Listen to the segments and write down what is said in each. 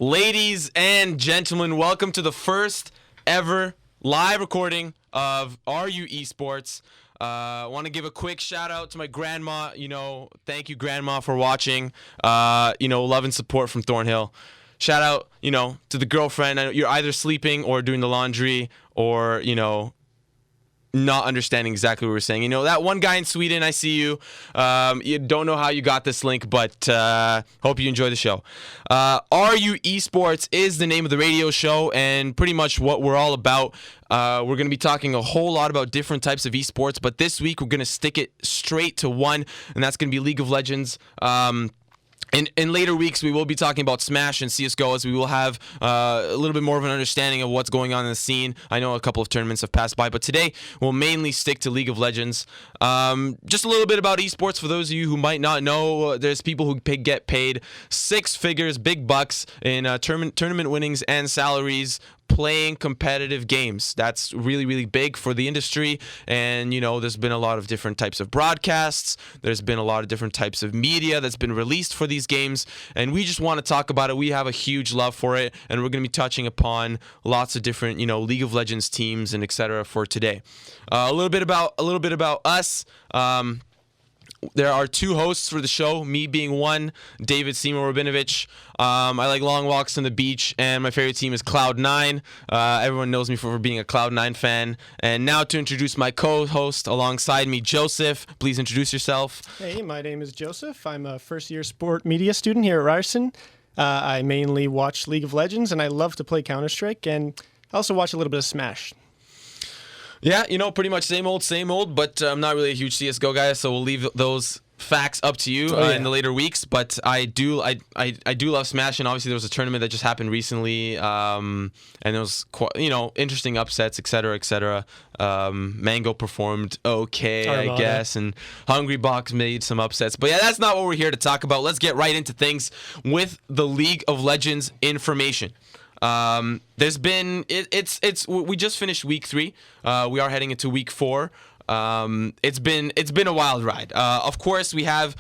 Ladies and gentlemen, welcome to the first ever live recording of RU ESports. I want to give a quick shout out to my grandma. Thank you, grandma, for watching. Love and support from Thornhill. Shout out, to the girlfriend. I know you're either sleeping or doing the laundry or, not understanding exactly what we're saying. That one guy in Sweden, I see you. You don't know how you got this link, but hope you enjoy the show. RU Esports is the name of the radio show and pretty much what we're all about. We're going to be talking a whole lot about different types of esports, but this week we're going to stick it straight to one, and that's going to be League of Legends. In later weeks, we will be talking about Smash and CSGO as we will have a little bit more of an understanding of what's going on in the scene. I know a couple of tournaments have passed by, but today we'll mainly stick to League of Legends. Just a little bit about esports for those of you who might not know. There's people who get paid six figures, big bucks in tournament winnings and salaries playing competitive games. That's really, really big for the industry. And, there's been a lot of different types of broadcasts. There's been a lot of different types of media that's been released for these games. And we just want to talk about it. We have a huge love for it. And we're going to be touching upon lots of different, League of Legends teams and etc. for today. A little bit about us. There are two hosts for the show, me being one, David Seymour Rabinovich. I like long walks on the beach, and my favorite team is Cloud9. Everyone knows me for being a Cloud9 fan. And now to introduce my co-host alongside me, Joseph. Please introduce yourself. Hey, my name is Joseph. I'm a first-year sport media student here at Ryerson. I mainly watch League of Legends, and I love to play Counter-Strike, and I also watch a little bit of Smash. Yeah, pretty much same old, but I'm not really a huge CSGO guy, so we'll leave those facts up to you in the later weeks. But I do love Smash, and obviously there was a tournament that just happened recently, and there was interesting upsets, etc. Mango performed okay, I guess, and Hungry Box made some upsets. But yeah, that's not what we're here to talk about. Let's get right into things with the League of Legends information. There's been we just finished week 3. We are heading into week 4. It's been a wild ride. Of course, we have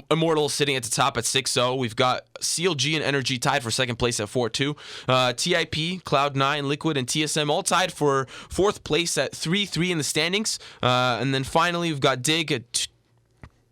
Immortals sitting at the top at 6-0. We've got CLG and Energy tied for second place at 4-2. TIP, Cloud9, Liquid, and TSM all tied for fourth place at 3-3 in the standings. And then finally, we've got Dig at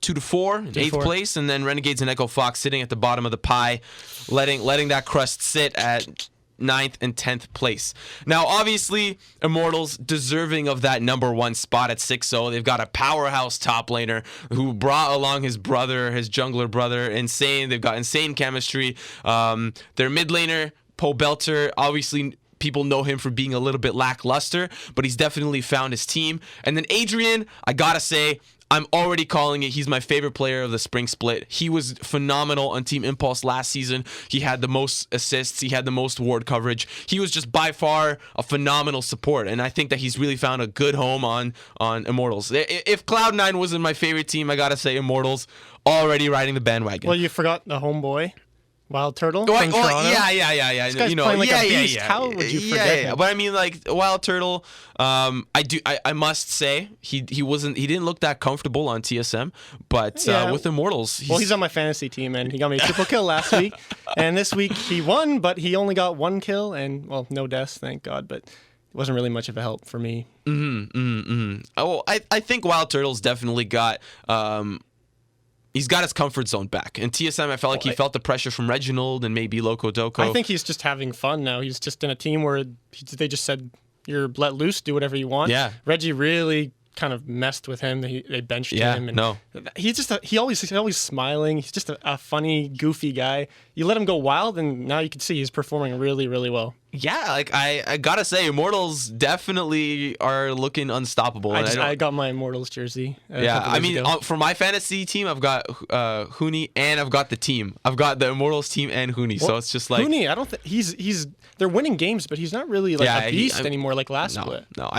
2-4 in 8th place, and then Renegades and Echo Fox sitting at the bottom of the pie, letting that crust sit at 9th and 10th place. Now, obviously, Immortals deserving of that number 1 spot at 6-0. They've got a powerhouse top laner who brought along his jungler brother. Insane. They've got insane chemistry. Their mid laner, Poe Belter, obviously people know him for being a little bit lackluster, but he's definitely found his team. And then Adrian, I gotta say, I'm already calling it. He's my favorite player of the spring split. He was phenomenal on Team Impulse last season. He had the most assists. He had the most ward coverage. He was just by far a phenomenal support, and I think that he's really found a good home on Immortals. If Cloud9 wasn't my favorite team, I gotta say Immortals already riding the bandwagon. Well, you forgot the homeboy. Wild Turtle from Toronto. Yeah. This guy's playing like a beast. How would you forget him? But I mean, like Wild Turtle, I must say he didn't look that comfortable on TSM, but with Immortals, he's on my fantasy team, and he got me a triple kill last week, and this week he won, but he only got 1 kill and no deaths, thank God, but it wasn't really much of a help for me. Oh, I think Wild Turtle's definitely got he's got his comfort zone back. In TSM, I felt like he felt the pressure from Reginald and maybe Loco Doco. I think he's just having fun now. He's just in a team where they just said, you're let loose, do whatever you want. Yeah. Reggie really kind of messed with him. They benched him. And he's always smiling. He's just a funny, goofy guy. You let him go wild, and now you can see he's performing really, really well. Yeah, like I gotta say, Immortals definitely are looking unstoppable. I got my Immortals jersey. I mean, for my fantasy team, I've got Huni and I've got the team. I've got the Immortals team and Huni. So it's just like Huni. I don't think he's. They're winning games, but he's not really like a beast anymore like last split. No.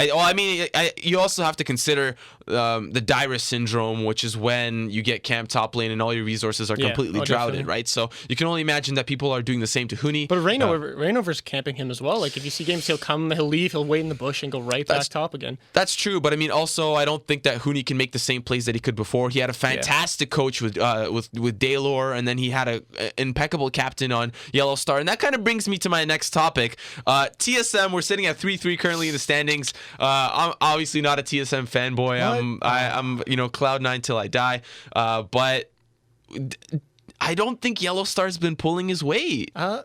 You also have to consider the Dyrus syndrome, which is when you get camp top lane and all your resources are completely droughted, definitely. right? So you can only imagine that people are doing the same to Huni. But Rainover's camping him as well. Like, if you see games, he'll come, he'll leave, he'll wait in the bush and go right back top again. That's true, but I mean, also, I don't think that Huni can make the same plays that he could before. He had a fantastic coach with Daylor, and then he had an impeccable captain on Yellow Star, and that kind of brings me to my next topic. TSM, we're sitting at 3-3 currently in the standings. I'm obviously not a TSM fanboy. I'm Cloud9 till I die. But I don't think Yellow Star's been pulling his weight. I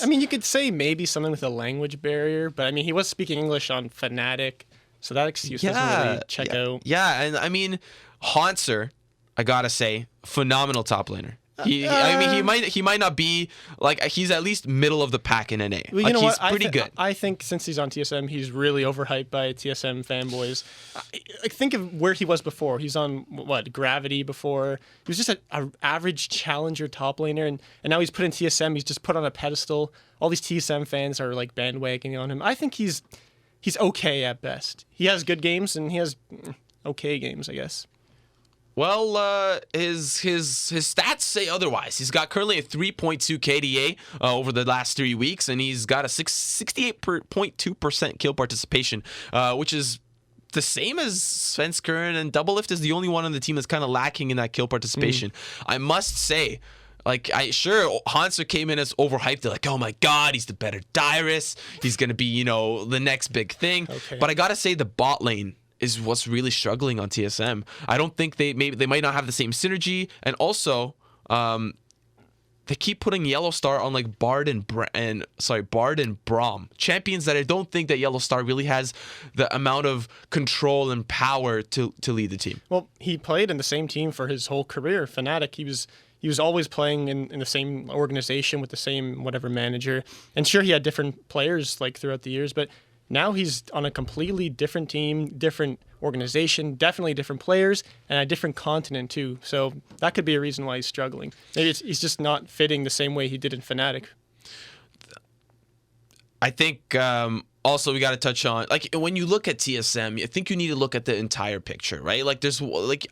mean, you could say maybe something with a language barrier, but I mean, he was speaking English on Fnatic, so that excuse doesn't really check out. Yeah, and I mean, Haunter, I gotta say, phenomenal top laner. He might not be like, he's at least middle of the pack in NA. Well, like, he's pretty good. I think since he's on TSM, he's really overhyped by TSM fanboys. Think of where he was before. He's on Gravity before. He was just an average challenger top laner, and now he's put in TSM. He's just put on a pedestal. All these TSM fans are like bandwagoning on him. I think he's okay at best. He has good games and he has okay games, I guess. Well, his stats say otherwise. He's got currently a 3.2 KDA over the last 3 weeks, and he's got a 68.2% kill participation, which is the same as Svenskeren, and Doublelift is the only one on the team that's kind of lacking in that kill participation. I must say, Haunter came in as overhyped. They're like, oh my god, he's the better Dyrus. He's going to be, the next big thing. Okay. But I got to say, the bot lane is what's really struggling on TSM. I don't think they might not have the same synergy, and also they keep putting Yellow Star on like Bard and Braum, champions that I don't think that Yellow Star really has the amount of control and power to lead the team. Well, he played in the same team for his whole career. Fnatic, he was always playing in the same organization with the same whatever manager, and sure, he had different players like throughout the years, but now he's on a completely different team, different organization, definitely different players, and a different continent too. So that could be a reason why he's struggling. Maybe he's just not fitting the same way he did in Fnatic. I think also we got to touch on, like, when you look at TSM, I think you need to look at the entire picture, right? Like,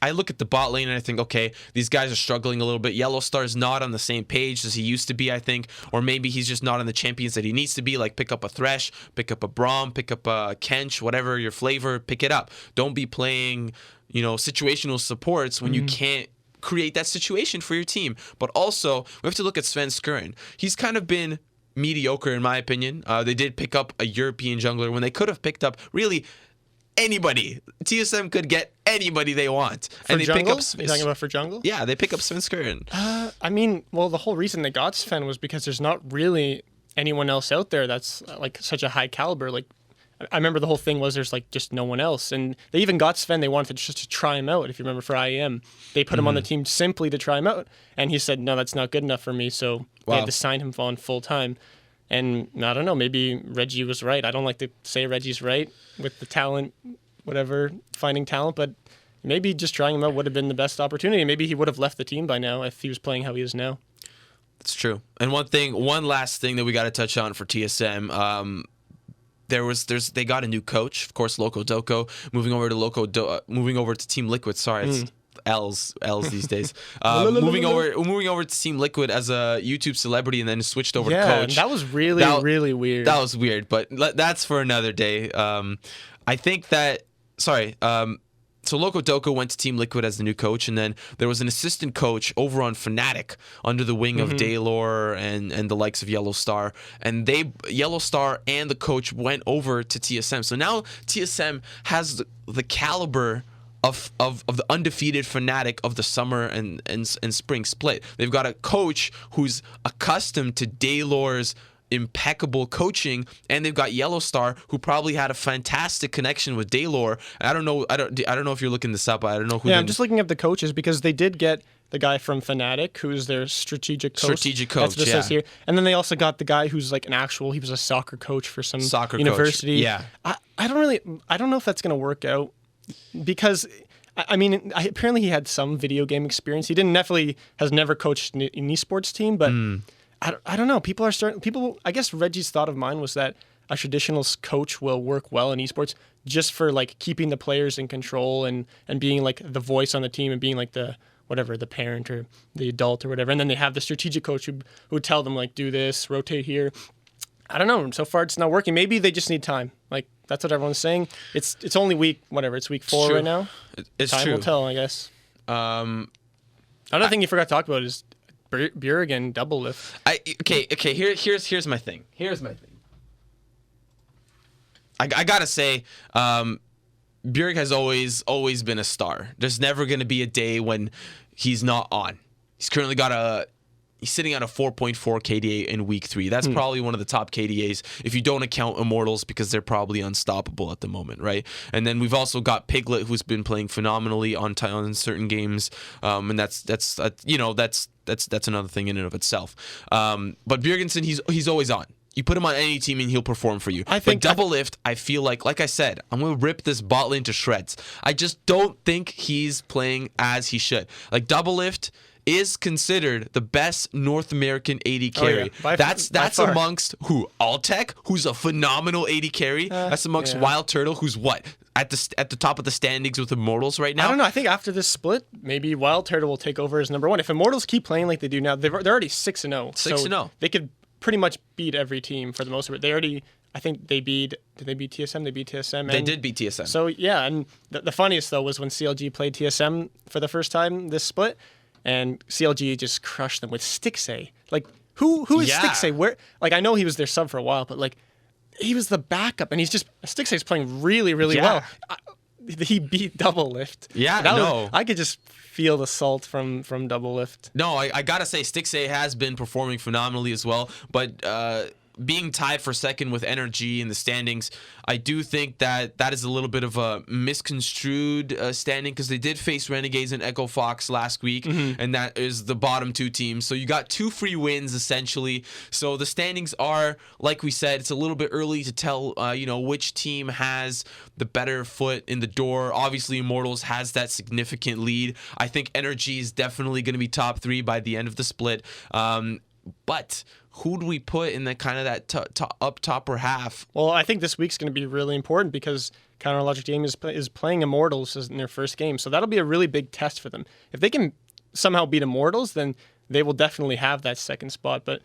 I look at the bot lane and I think, okay, these guys are struggling a little bit. Yellow Star's not on the same page as he used to be, I think, or maybe he's just not on the champions that he needs to be. Like, pick up a Thresh, pick up a Braum, pick up a Kench, whatever your flavor, pick it up. Don't be playing, situational supports when you can't create that situation for your team. But also, we have to look at Svenskeren. He's kind of been mediocre in my opinion. They did pick up a European jungler when they could have picked up really anybody. TSM could get anybody they want. And they pick up. You're talking about for jungle? Yeah, they pick up Svenskeren. I mean, well, the whole reason they got Sven was because there's not really anyone else out there that's like such a high caliber. Like, I remember the whole thing was there's like just no one else, and they even got Sven. They wanted just to try him out. If you remember, for IEM, they put him on the team simply to try him out, and he said, "No, that's not good enough for me." So they had to sign him on full time. And I don't know, maybe Reggie was right. I don't like to say Reggie's right with the talent, whatever, finding talent, but maybe just trying him out would have been the best opportunity. Maybe he would have left the team by now if he was playing how he is now. That's true. And one last thing that we got to touch on for TSM. They got a new coach, of course, Loco Doco, moving over to Team Liquid. Sorry, it's L's these days. moving over to Team Liquid as a YouTube celebrity, and then switched over to coach. That was really weird. That was weird, but that's for another day. I think that so Loco Doco went to Team Liquid as the new coach, and then there was an assistant coach over on Fnatic under the wing of Daylor and the likes of Yellow Star. And Yellow Star and the coach went over to TSM. So now TSM has the caliber of the undefeated Fnatic of the summer and spring split. They've got a coach who's accustomed to Daylor's impeccable coaching, and they've got Yellow Star, who probably had a fantastic connection with Daylor. I don't know if you're looking this up. I don't know who. Yeah, I'm just looking up the coaches because they did get the guy from Fnatic, who's their strategic coach. That's what it says here. And then they also got the guy who's like he was a soccer coach for some university. Coach. Yeah. I don't know if that's going to work out, because I mean, apparently he had some video game experience. He has never coached an esports team, but I don't know. People, I guess Reggie's thought of mine was that a traditional coach will work well in esports just for like keeping the players in control and being like the voice on the team and being like the whatever, the parent or the adult or whatever. And then they have the strategic coach who would tell them like, do this, rotate here. I don't know. So far, it's not working. Maybe they just need time. Like that's what everyone's saying. It's only week 4 right now. It's time true. will tell, I guess. Another thing you forgot to talk about is Bjerg double lift. Okay. Here's my thing. I gotta say, Bjerg has always been a star. There's never gonna be a day when he's not on. He's currently he's sitting at a 4.4 KDA in week 3. That's probably one of the top KDAs if you don't account Immortals because they're probably unstoppable at the moment, right? And then we've also got Piglet who's been playing phenomenally on certain games, and that's another thing in and of itself. But Bjergensen, he's always on. You put him on any team and he'll perform for you. But double lift, I feel like I said, I'm going to rip this bot lane to shreds. I just don't think he's playing as he should. Like double lift is considered the best North American AD carry. Oh, yeah. That's amongst who? Altec, who's a phenomenal AD carry. That's amongst Wild Turtle, who's what? At the top of the standings with Immortals right now? I don't know. I think after this split, maybe Wild Turtle will take over as number 1. If Immortals keep playing like they do now, they're already 6-0. 6-0. They could pretty much beat every team for the most part. I think they beat. Did they beat TSM? They beat TSM. They did beat TSM. So yeah, and the funniest though was when CLG played TSM for the first time this split, and CLG just crushed them with Stixay. Like who is Stixay? Where? Like I know he was their sub for a while, but like he was the backup, and Stixay's playing really well. He beat double lift. Yeah, I could just feel the salt from double lift. No, I gotta say Stixay has been performing phenomenally as well, but being tied for second with Energy in the standings, I do think that is a little bit of a misconstrued standing because they did face Renegades and Echo Fox last week, and that is the bottom 2 teams. So you got 2 free wins essentially. So the standings are, like we said, it's a little bit early to tell, which team has the better foot in the door. Obviously, Immortals has that significant lead. I think Energy is definitely going to be top 3 by the end of the split. But who do we put in the kind of that up topper half? Well, I think this week's going to be really important because Counter Logic Game is playing Immortals in their first game. So that'll be a really big test for them. If they can somehow beat Immortals, then they will definitely have that second spot. But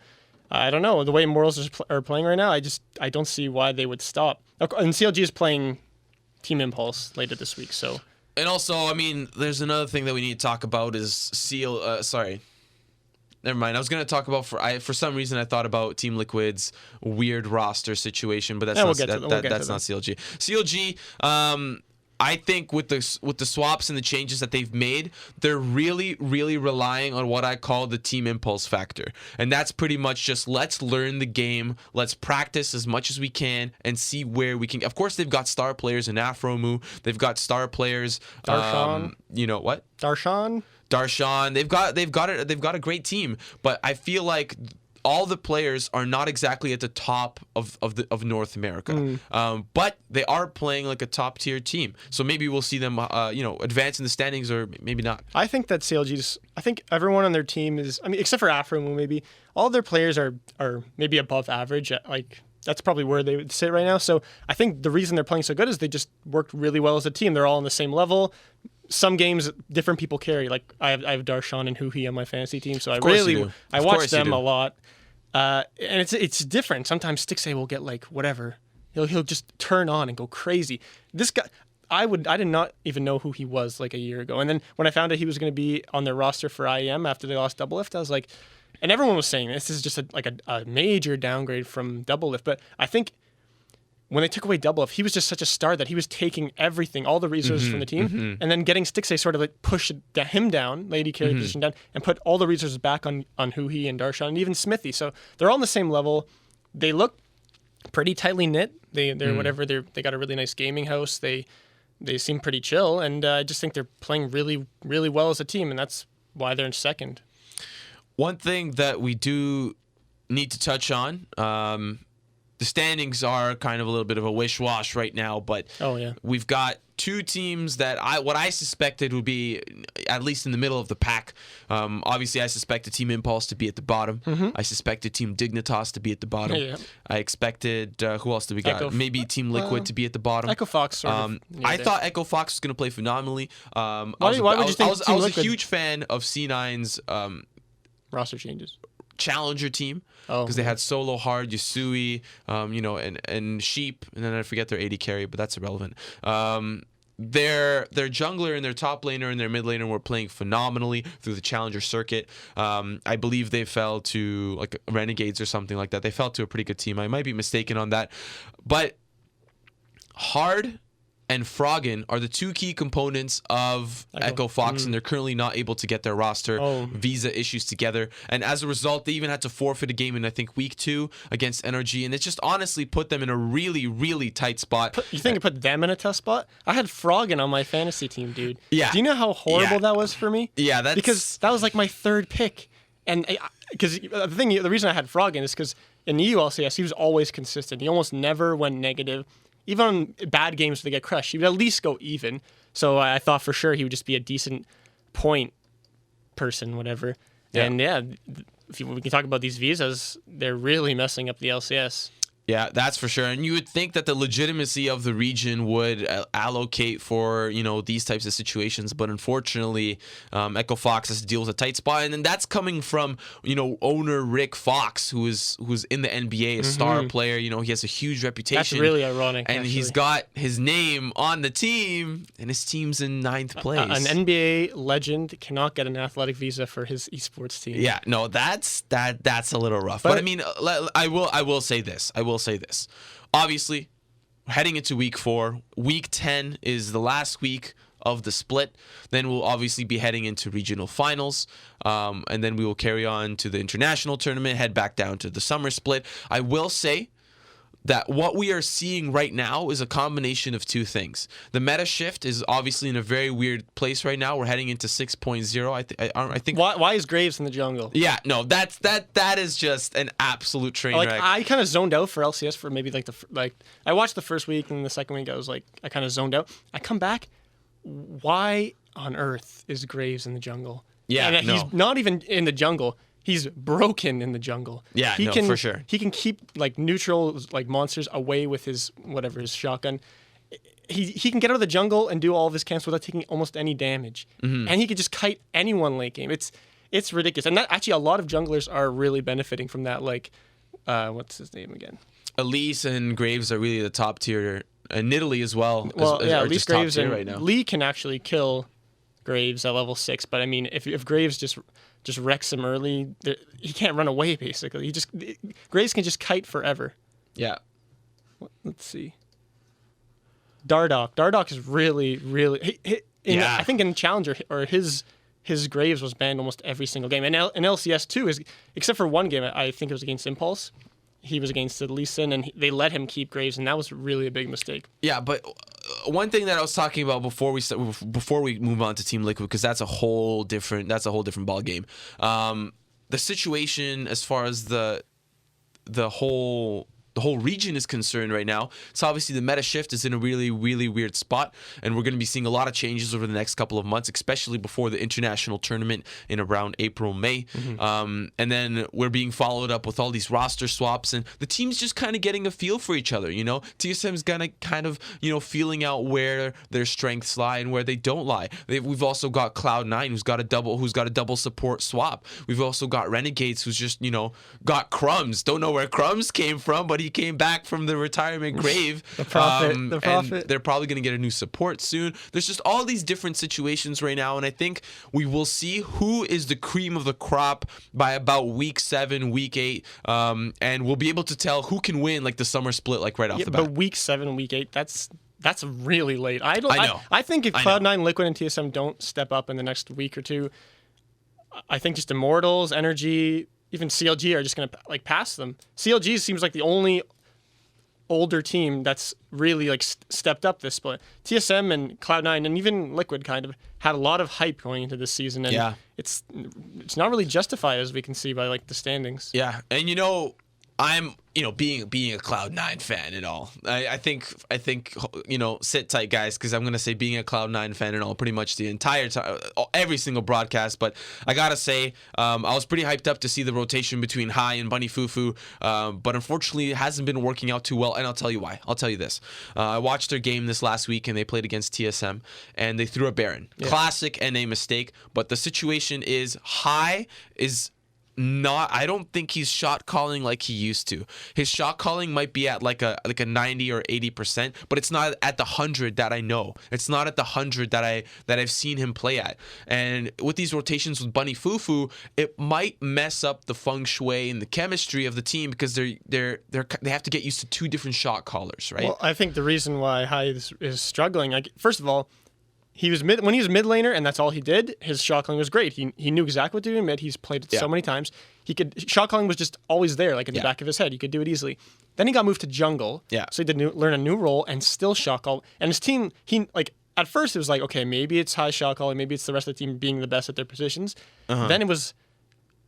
I don't know. The way Immortals are playing right now, I don't see why they would stop. And CLG is playing Team Impulse later this week. So. And also, I mean, there's another thing that we need to talk about is Never mind. I was going to talk about for some reason I thought about Team Liquid's weird roster situation, but that's not CLG. CLG, I think with the swaps and the changes that they've made, they're really relying on what I call the Team Impulse factor, and that's pretty much just let's learn the game, let's practice as much as we can, and see where we can. Of course, they've got star players in Afromu. They've got star players. Darshan. Darshan, they've got a great team, but I feel like all the players are not exactly at the top of North America, but they are playing like a top tier team. So maybe we'll see them, advance in the standings, or maybe not. I think that I think everyone on their team is, except for Afromu, maybe all their players are maybe above average. Like that's probably where they would sit right now. So I think the reason they're playing so good is they just worked really well as a team. They're all on the same level. Some games, different people carry. Like I have Darshan and Huhi on my fantasy team, so I watch them a lot. And it's different. Sometimes Stixay will get like whatever. He'll just turn on and go crazy. This guy, I did not even know who he was like a year ago. And then when I found out he was going to be on their roster for IEM after they lost Double Lift, I was like, and everyone was saying this is just a major downgrade from Double Lift. But I think when they took away Double Lift, he was just such a star that he was taking everything, all the resources from the team, and then getting Stixay sort of like push him down, lady carry position down, and put all the resources back on Huhi and Darshan and even Smithy. So they're all on the same level. They look pretty tightly knit. They got a really nice gaming house. They seem pretty chill, and I just think they're playing really, really well as a team, and that's why they're in second. One thing that we do need to touch on, the standings are kind of a little bit of a wish-wash right now, but we've got two teams that what I suspected would be at least in the middle of the pack. Obviously, I suspected Team Impulse to be at the bottom. I suspected Team Dignitas to be at the bottom. Yeah. I expected who else did we got? Maybe Team Liquid to be at the bottom. Echo Fox. Sort of I thought Echo Fox was going to play phenomenally. Why would you think I was a Liquid? huge fan of C9's Roster changes. challenger team because they had Solo, Hard, Yusui, and Sheep, and then I forget their AD carry, but that's irrelevant. Their jungler and their top laner and their mid laner were playing phenomenally through the challenger circuit. I believe they fell to like Renegades or something like that. They fell to a pretty good team. I might be mistaken on that, but Hard and Froggen are the two key components of Echo Fox, and they're currently not able to get their roster visa issues together. And as a result, they even had to forfeit a game in, I think, week 2 against NRG, and it just honestly put them in a really, really tight spot. You think it put them in a tough spot? I had Froggen on my fantasy team, dude. Yeah. Do you know how horrible that was for me? Yeah, that's... Because that was like my third pick. And because the reason I had Froggen is because in the ULCS, he was always consistent. He almost never went negative. Even on bad games where they get crushed, he would at least go even. So I thought for sure he would just be a decent point person, whatever. Yeah. And yeah, we can talk about these visas. They're really messing up the LCS. Yeah, that's for sure. And you would think that the legitimacy of the region would allocate for, these types of situations. But unfortunately, Echo Fox has to deal with a tight spot. And then that's coming from, owner Rick Fox, who's in the NBA, a star player. He has a huge reputation. That's really ironic. And he's got his name on the team, and his team's in 9th place. An NBA legend cannot get an athletic visa for his esports team. Yeah, no, that's a little rough. But I mean, I will say this. Obviously, heading into week 4, week 10 is the last week of the split. Then we'll obviously be heading into regional finals, and then we will carry on to the international tournament, head back down to the summer split. I will say that what we are seeing right now is a combination of two things. The meta shift is obviously in a very weird place right now. We're heading into 6.0. I think. Why is Graves in the jungle? Yeah, no, that is just an absolute train wreck. I kind of zoned out for LCS for maybe I watched the first week, and the second week I kind of zoned out. I come back. Why on earth is Graves in the jungle? Yeah, and he's not even in the jungle. He's broken in the jungle. Yeah, for sure. He can keep neutral monsters away with his shotgun. He can get out of the jungle and do all of his camps without taking almost any damage. And he could just kite anyone late game. It's ridiculous. And actually a lot of junglers are really benefiting from that. What's his name again? Elise and Graves are really the top tier, and Nidalee as well. Elise, Graves, and right now. Lee can actually kill Graves at level 6. But I mean, if Graves just wrecks him early, he can't run away, basically. Graves can just kite forever. Yeah. Let's see. Dardoch is really, really... I think in Challenger, or his Graves was banned almost every single game. And in LCS too, except for one game, I think it was against Impulse. He was against Lee Sin, and they let him keep Graves, and that was really a big mistake. Yeah, but one thing that I was talking about before we move on to Team Liquid, because that's a whole different ball game. The situation as far as the whole region is concerned right now, so obviously the meta shift is in a really, really weird spot, and we're going to be seeing a lot of changes over the next couple of months, especially before the international tournament in around April, May. And then we're being followed up with all these roster swaps, and the team's just kind of getting a feel for each other. TSM's gonna kind of feeling out where their strengths lie and where they don't lie. We've also got Cloud9 who's got a double support swap. We've also got Renegades who's just got Crumbs. Don't know where Crumbs came from, but he came back from the retirement grave. The Prophet. And they're probably going to get a new support soon. There's just all these different situations right now, and I think we will see who is the cream of the crop by about week 7, week 8, and we'll be able to tell who can win the summer split right off the bat. But week 7, week 8, that's really late. I know. I think if Cloud9, Liquid, and TSM don't step up in the next week or two, I think just Immortals, Energy, even CLG are just going to pass them. CLG seems like the only older team that's really stepped up this split. TSM and Cloud9 and even Liquid kind of had a lot of hype going into this season, and it's not really justified, as we can see by the standings. Yeah, and I'm, being a Cloud9 fan and all. I think, sit tight, guys, because I'm gonna say being a Cloud9 fan and all pretty much the entire time, every single broadcast. But I gotta say, I was pretty hyped up to see the rotation between Hai and Bunny Fufu. But unfortunately, it hasn't been working out too well, and I'll tell you why. I'll tell you this. I watched their game this last week, and they played against TSM, and they threw a Baron. Yeah. Classic NA mistake. But the situation is Hai is not, I don't think he's shot calling like he used to. His shot calling might be at like a 90 or 80%, but it's not at the 100 that I know. It's not at the 100 that I've seen him play at. And with these rotations with Bunny Fufu, it might mess up the feng shui and the chemistry of the team because they have to get used to two different shot callers, right? Well, I think the reason why Hai is struggling, like, first of all, when he was mid laner and that's all he did, his shot calling was great. He knew exactly what to do in mid. He's played it so many times. Shot calling was just always there, like in the back of his head. He could do it easily. Then he got moved to jungle. Yeah. So he did learn a new role and still shot call. And his team, at first it was like, okay, maybe it's Hai shot calling, maybe it's the rest of the team being the best at their positions. Then it was,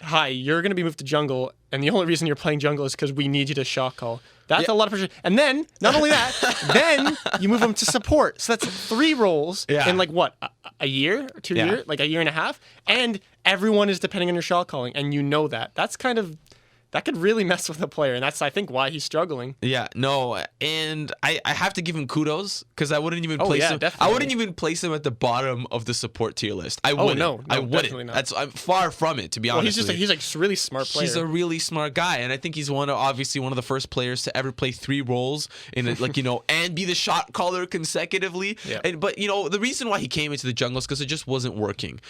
Hi, you're going to be moved to jungle, and the only reason you're playing jungle is because we need you to shot call. That's a lot of pressure. And then, not only that, then you move him to support. So that's 3 roles in a year, 2 years, like a year and a half, and everyone is depending on your shot calling, and you know that. That could really mess with a player, and that's, I think, why he's struggling. Yeah, no, and I have to give him kudos because I wouldn't even place him. Definitely. I wouldn't even place him at the bottom of the support tier list. I wouldn't. No, I wouldn't. I'm far from it, to be honest. He's a really smart player. He's a really smart guy, and I think he's obviously one of the first players to ever play 3 roles in it, and be the shot caller consecutively. Yeah. But the reason why he came into the jungle is because it just wasn't working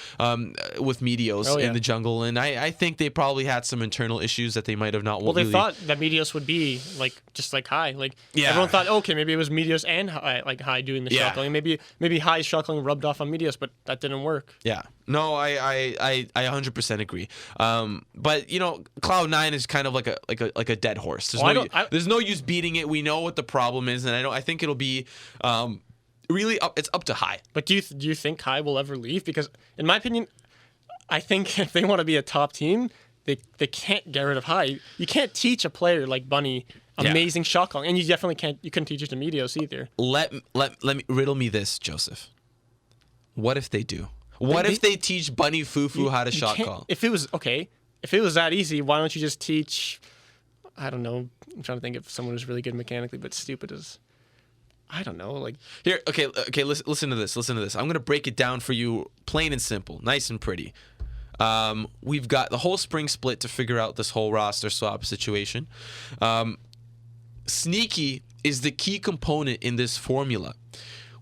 with Meteos in the jungle, and I think they probably had some internal issues that they might have not. Well, they thought that Meteos would be just like Hai. Everyone thought, okay, maybe it was Meteos and Hai doing the shot calling. Maybe Hai's shot calling rubbed off on Meteos, but that didn't work. Yeah. No, I 100% agree. But Cloud9 is kind of like a dead horse. There's no use beating it. We know what the problem is, and I think it'll be really it's up to Hai. But do you think Hai will ever leave? Because in my opinion, I think if they want to be a top team, they can't get rid of Hai. You can't teach a player like Bunny amazing shot calling, and you definitely can't. You couldn't teach it to Meteos either. Let me riddle me this, Joseph. What if they do? What if they teach Bunny Fufu how to shot call? If it was that easy, why don't you just teach? I don't know. I'm trying to think of someone who's really good mechanically but stupid as. I don't know. Here. Okay. Listen to this. I'm gonna break it down for you, plain and simple, nice and pretty. We've got the whole spring split to figure out this whole roster swap situation. Sneaky is the key component in this formula.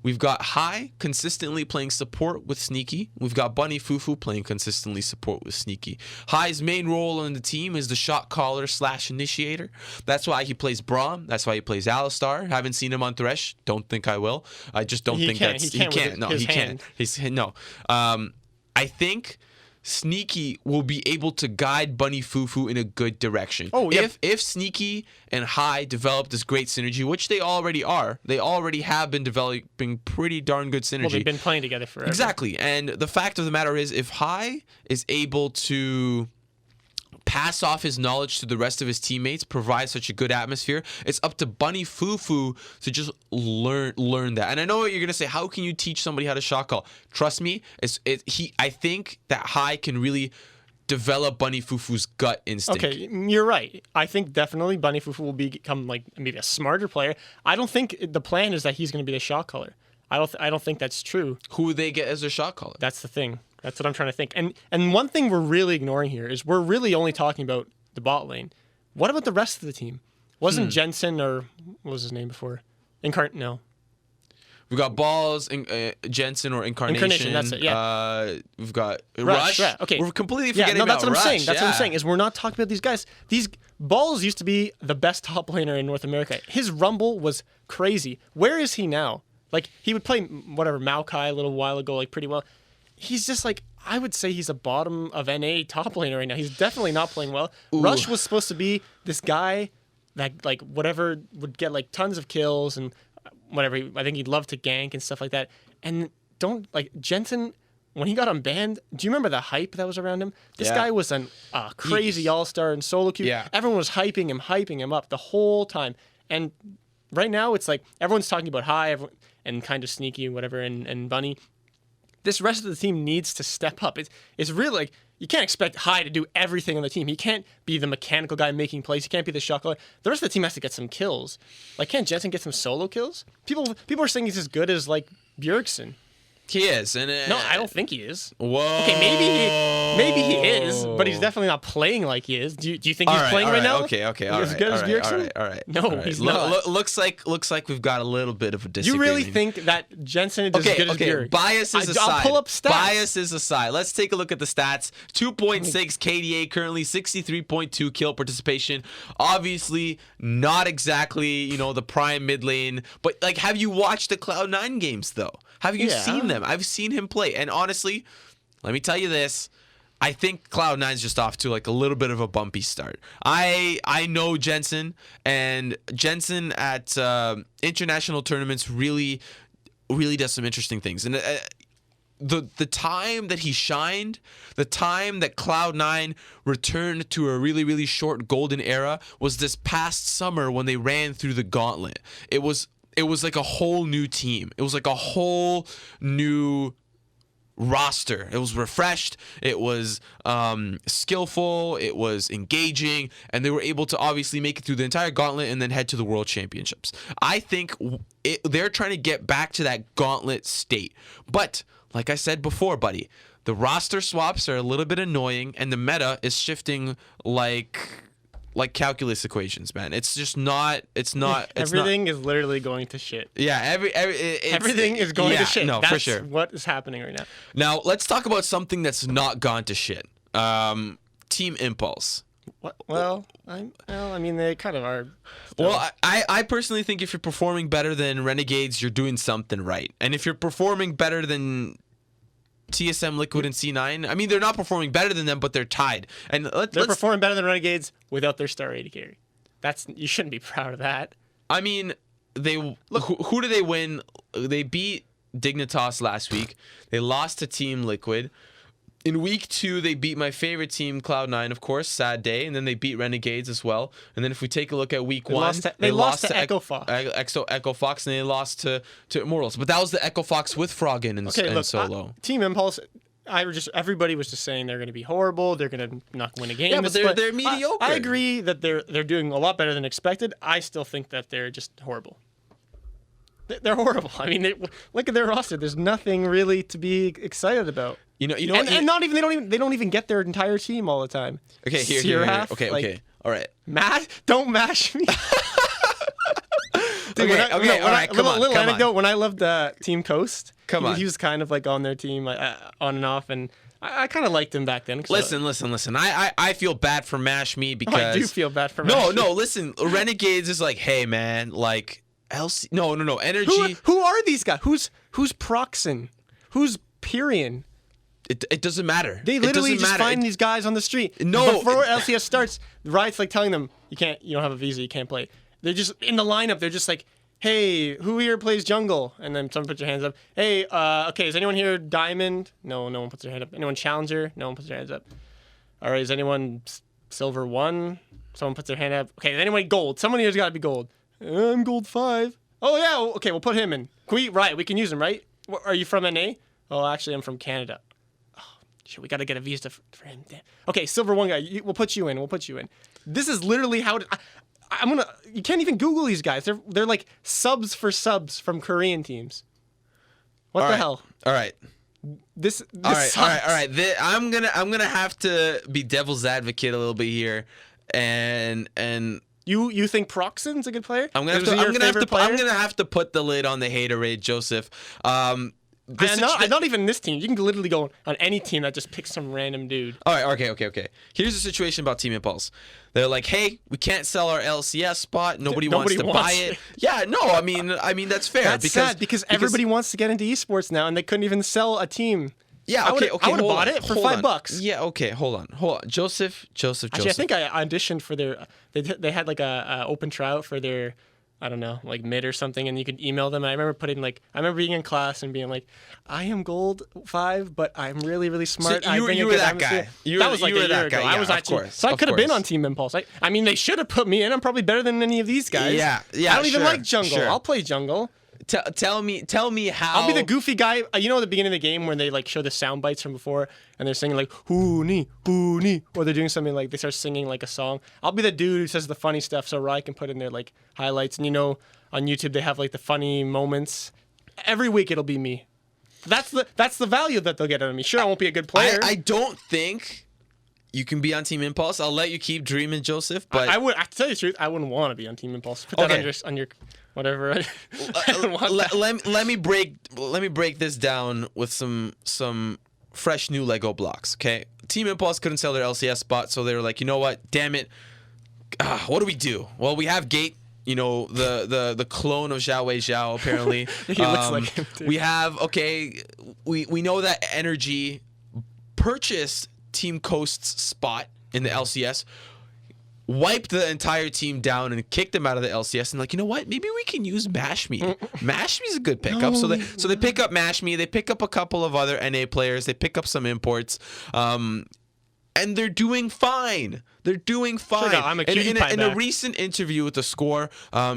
We've got Hai consistently playing support with Sneaky. We've got Bunny Fufu playing consistently support with Sneaky. Hai's main role on the team is the shot caller / initiator. That's why he plays Braum. That's why he plays Alistar. Haven't seen him on Thresh. Don't think I will. I just don't think that's... He can't. No, he can't. I think Sneaky will be able to guide Bunny Fufu in a good direction. Oh, yeah. If Sneaky and Hai develop this great synergy, which they already are, they already have been developing pretty darn good synergy. Well, they've been playing together forever. Exactly. And the fact of the matter is, if Hai is able to pass off his knowledge to the rest of his teammates, provide such a good atmosphere, it's up to Bunny Fufu to just learn that. And I know what you're gonna say. How can you teach somebody how to shot call? Trust me, I think that Hai can really develop Bunny Fufu's gut instinct. Okay, you're right. I think definitely Bunny Fufu will become maybe a smarter player. I don't think the plan is that he's gonna be the shot caller. I don't think that's true. Who would they get as their shot caller? That's the thing. That's what I'm trying to think. And one thing we're really ignoring here is we're really only talking about the bot lane. What about the rest of the team? Wasn't Jensen or what was his name before? No. We've got Balls, Jensen or Incarnation. That's it, yeah. We've got Rush. Yeah, okay. We're completely forgetting about that's what Rush. I'm saying. That's what I'm saying is we're not talking about these guys. These Balls used to be the best top laner in North America. His Rumble was crazy. Where is he now? He would play Maokai a little while ago, pretty well. He's just I would say he's a bottom of NA top laner right now. He's definitely not playing well. Ooh. Rush was supposed to be this guy that would get tons of kills and whatever. I think he'd love to gank and stuff like that. And Jensen when he got unbanned, do you remember the hype that was around him? This guy was a crazy all-star in solo queue. Yeah. Everyone was hyping him up the whole time. And right now, it's like everyone's talking about and kind of sneaky, whatever, and Bunny. This rest of the team needs to step up. It's really like you can't expect High to do everything on the team. He can't be the mechanical guy making plays. He can't be the shot caller. The rest of the team has to get some kills. Like, can't Jensen get some solo kills? People are saying he's as good as like Bjergsen. He is, and No, I don't think he is. Whoa. Okay, maybe he is, but he's definitely not playing like he is. Do you think he's playing right now? Okay, as good as Bjergsen? All right. No, he's not. Looks like we've got a little bit of a You disagreement. really think that Jensen is as good as Bjergsen? Biases aside. I'll pull up stats. Biases aside. Let's take a look at the stats. 2.6 KDA currently, 63.2 kill participation. Obviously, not exactly, the prime mid lane. But, like, have you watched the Cloud9 games, though? Have you seen them? I've seen him play. And honestly, let me tell you this. I think Cloud9's just off to like a little bit of a bumpy start. I know Jensen, and Jensen at international tournaments really does some interesting things. And the time that he shined, the time that Cloud9 returned to a really short golden era was this past summer when they ran through the gauntlet. It was like a whole new team. It was like a whole new roster. It was refreshed. It was skillful. It was engaging, and they were able to obviously make it through the entire gauntlet and then head to the World Championships. I think they're trying to get back to that gauntlet state. But like I said before, buddy, the roster swaps are a little bit annoying, and the meta is shifting like calculus equations, man. It's just not. It's not. Everything is literally going to shit. Yeah, everything is going to shit. No, That's for sure. What is happening right now? Now let's talk about something that's not gone to shit. Team Impulse. What? Well, I mean, they kind of are. Still. Well, I personally think if you're performing better than Renegades, you're doing something right. And if you're performing better than TSM, Liquid, and C9, I mean, they're not performing better than them, but they're tied. And they're performing better than Renegades without their star AD carry. You shouldn't be proud of that. I mean, who do they win? They beat Dignitas last week. They lost to Team Liquid. In week 2, they beat my favorite team, Cloud9, of course, sad day, and then they beat Renegades as well. And then if we take a look at week 1, they lost to Echo Fox. Echo Fox, and they lost to Immortals. But that was the Echo Fox with Froggen and solo. Team Impulse, everybody was just saying they're going to be horrible. They're going to not win a game. Yeah, but they're mediocre. I agree that they're doing a lot better than expected. I still think that they're just horrible. They're horrible. I mean, look at their roster. There's nothing really to be excited about. You know, and not even they don't even get their entire team all the time. Okay, here. Okay. All right. Don't mash me. Dude, all right. Come on. Little anecdote. When I loved Team Coast, he was kind of like on their team, on and off, and I kind of liked him back then. Listen. I feel bad for Mash Me because I do feel bad for Mash Me. No. Listen, Renegades is like, hey man, like LC. No. Energy. Who are these guys? Who's Proxen? Who's Pyrian? It doesn't matter. They literally just find these guys on the street. No, before LCS starts, Riot's like telling them, you don't have a visa, you can't play. They're just in the lineup. They're just like, hey, who here plays jungle? And then someone puts their hands up. Hey, okay, is anyone here Diamond? No one puts their hand up. Anyone Challenger? No one puts their hands up. All right, is anyone Silver 1? Someone puts their hand up. Okay, is anyone Gold? Someone here's got to be Gold. I'm Gold 5. Oh yeah, okay, we'll put him in. We can use him, right? Are you from NA? Oh, actually, I'm from Canada. Shit, we got to get a visa for him. Damn. Okay, Silver 1 guy, we'll put you in. This is literally how you can't even Google these guys. They're like subs from Korean teams. What the hell? All right. This all sucks. right. I'm gonna have to be devil's advocate a little bit here, and you think Proxen's a good player? I'm gonna have to put the lid on the haterade, Joseph. Not even this team. You can literally go on any team that just picks some random dude. All right, okay. Here's the situation about Team Impulse. They're like, hey, we can't sell our LCS spot. Nobody wants to buy it. Yeah, no, I mean that's fair. That's sad because everybody wants to get into esports now, and they couldn't even sell a team. Yeah, okay. I would have bought it for $5. Yeah, okay. Hold on. Joseph. Actually, I think I auditioned for their. They had like a open tryout for their I don't know, like mid or something, and you could email them. And I remember being in class and being like, I am gold 5, but I'm really, really smart. So you were that guy. That was like a year ago. I was actually, so I could have been on Team Impulse. I mean, they should have put me in. I'm probably better than any of these guys. Yeah. I don't even like jungle. Sure. I'll play jungle. Tell me how. I'll be the goofy guy. You know, at the beginning of the game when they like show the sound bites from before, and they're singing like hoo nee, or they're doing something like they start singing like a song. I'll be the dude who says the funny stuff, so Rye can put in their like highlights. And you know, on YouTube they have like the funny moments. Every week it'll be me. That's the value that they'll get out of me. Sure, I won't be a good player. I don't think you can be on Team Impulse. I'll let you keep dreaming, Joseph. But I would. I tell you the truth, I wouldn't want to be on Team Impulse. Put that on your whatever. Let me break this down with some fresh new Lego blocks. Okay, Team Impulse couldn't sell their LCS spot, so they were like, you know what? Damn it! What do we do? Well, we have Gate. You know, the clone of Zhao Wei Zhao, apparently. He looks like him too. We have we know that Energy purchased Team Coast's spot in the LCS. Wiped the entire team down and kicked them out of the LCS, and like, you know what? Maybe we can use Mashme. Mashme's a good pickup. So they pick up Mashme. They pick up a couple of other NA players. They pick up some imports, and they're doing fine. They're doing fine. Sure, no, I'm a cutie pie in a recent interview with The Score,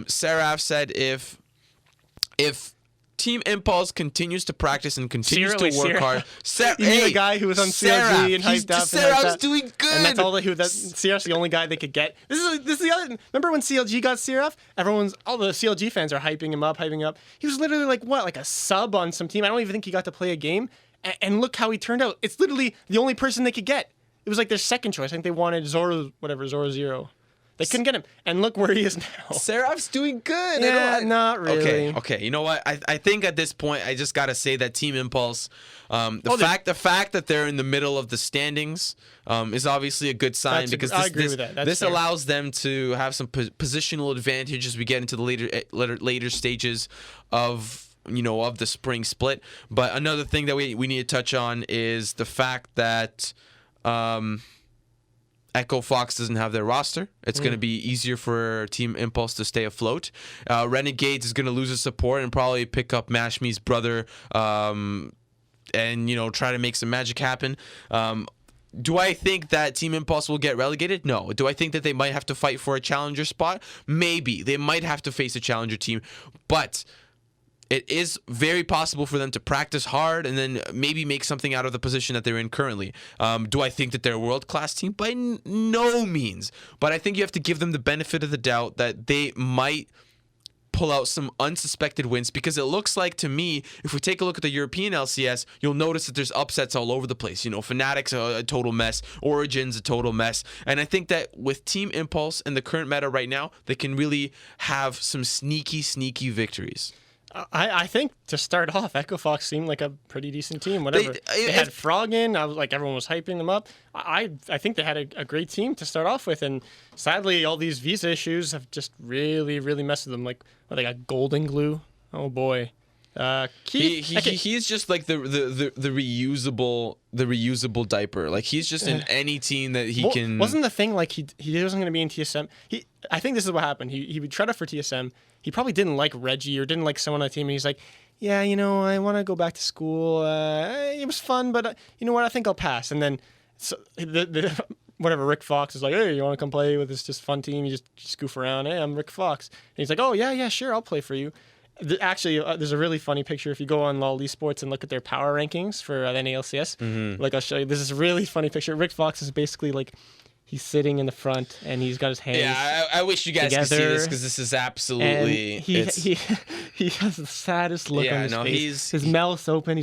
Seraph said if Team Impulse continues to practice and continues to work hard. You mean the guy who was on CLG and hyped up? Seraph's doing good. And that's all Seraph's the only guy they could get. This is the other. Remember when CLG got Seraph? All the CLG fans are hyping him up. He was literally like a sub on some team. I don't even think he got to play a game. And look how he turned out. It's literally the only person they could get. It was like their second choice. I think they wanted Zoro Zero. They couldn't get him, and look where he is now. Seraph's doing good. Yeah, not really. Okay. You know what? I think at this point, I just gotta say that Team Impulse, the fact that they're in the middle of the standings, is obviously a good sign because I agree with that. This fair. allows them to have some positional advantage as we get into the later stages of the spring split. But another thing that we need to touch on is the fact that Echo Fox doesn't have their roster. It's going to be easier for Team Impulse to stay afloat. Renegades is going to lose his support and probably pick up Mashme's brother and try to make some magic happen. Do I think that Team Impulse will get relegated? No. Do I think that they might have to fight for a challenger spot? Maybe. They might have to face a challenger team. But it is very possible for them to practice hard and then maybe make something out of the position that they're in currently. Do I think that they're a world-class team? By no means. But I think you have to give them the benefit of the doubt that they might pull out some unsuspected wins, because it looks like to me, if we take a look at the European LCS, you'll notice that there's upsets all over the place. Fnatic's a total mess, Origin's a total mess, and I think that with Team Impulse and the current meta right now, they can really have some sneaky victories. I think to start off, Echo Fox seemed like a pretty decent team. Whatever they had Frog in, I was like, everyone was hyping them up. I think they had a great team to start off with, and sadly, all these visa issues have just really messed with them. Like, they got Golden Glue. Oh boy, he's just like the reusable diaper. Like, he's just in any team that he can. Wasn't the thing like he wasn't going to be in TSM? I think this is what happened. He would try out for TSM. He probably didn't like Reggie or didn't like someone on the team, and he's like, yeah, I want to go back to school. It was fun, but you know what? I think I'll pass. And then whatever, Rick Fox is like, hey, you want to come play with this just fun team? You just goof around. Hey, I'm Rick Fox. And he's like, oh, yeah, sure, I'll play for you. Actually, there's a really funny picture. If you go on RU ESports and look at their power rankings for the NALCS, like I'll show you, this is a really funny picture. Rick Fox is basically like, he's sitting in the front and he's got his hands. Yeah, I wish you guys could see this because this is absolutely. And he has the saddest look on his face. His mouth's open.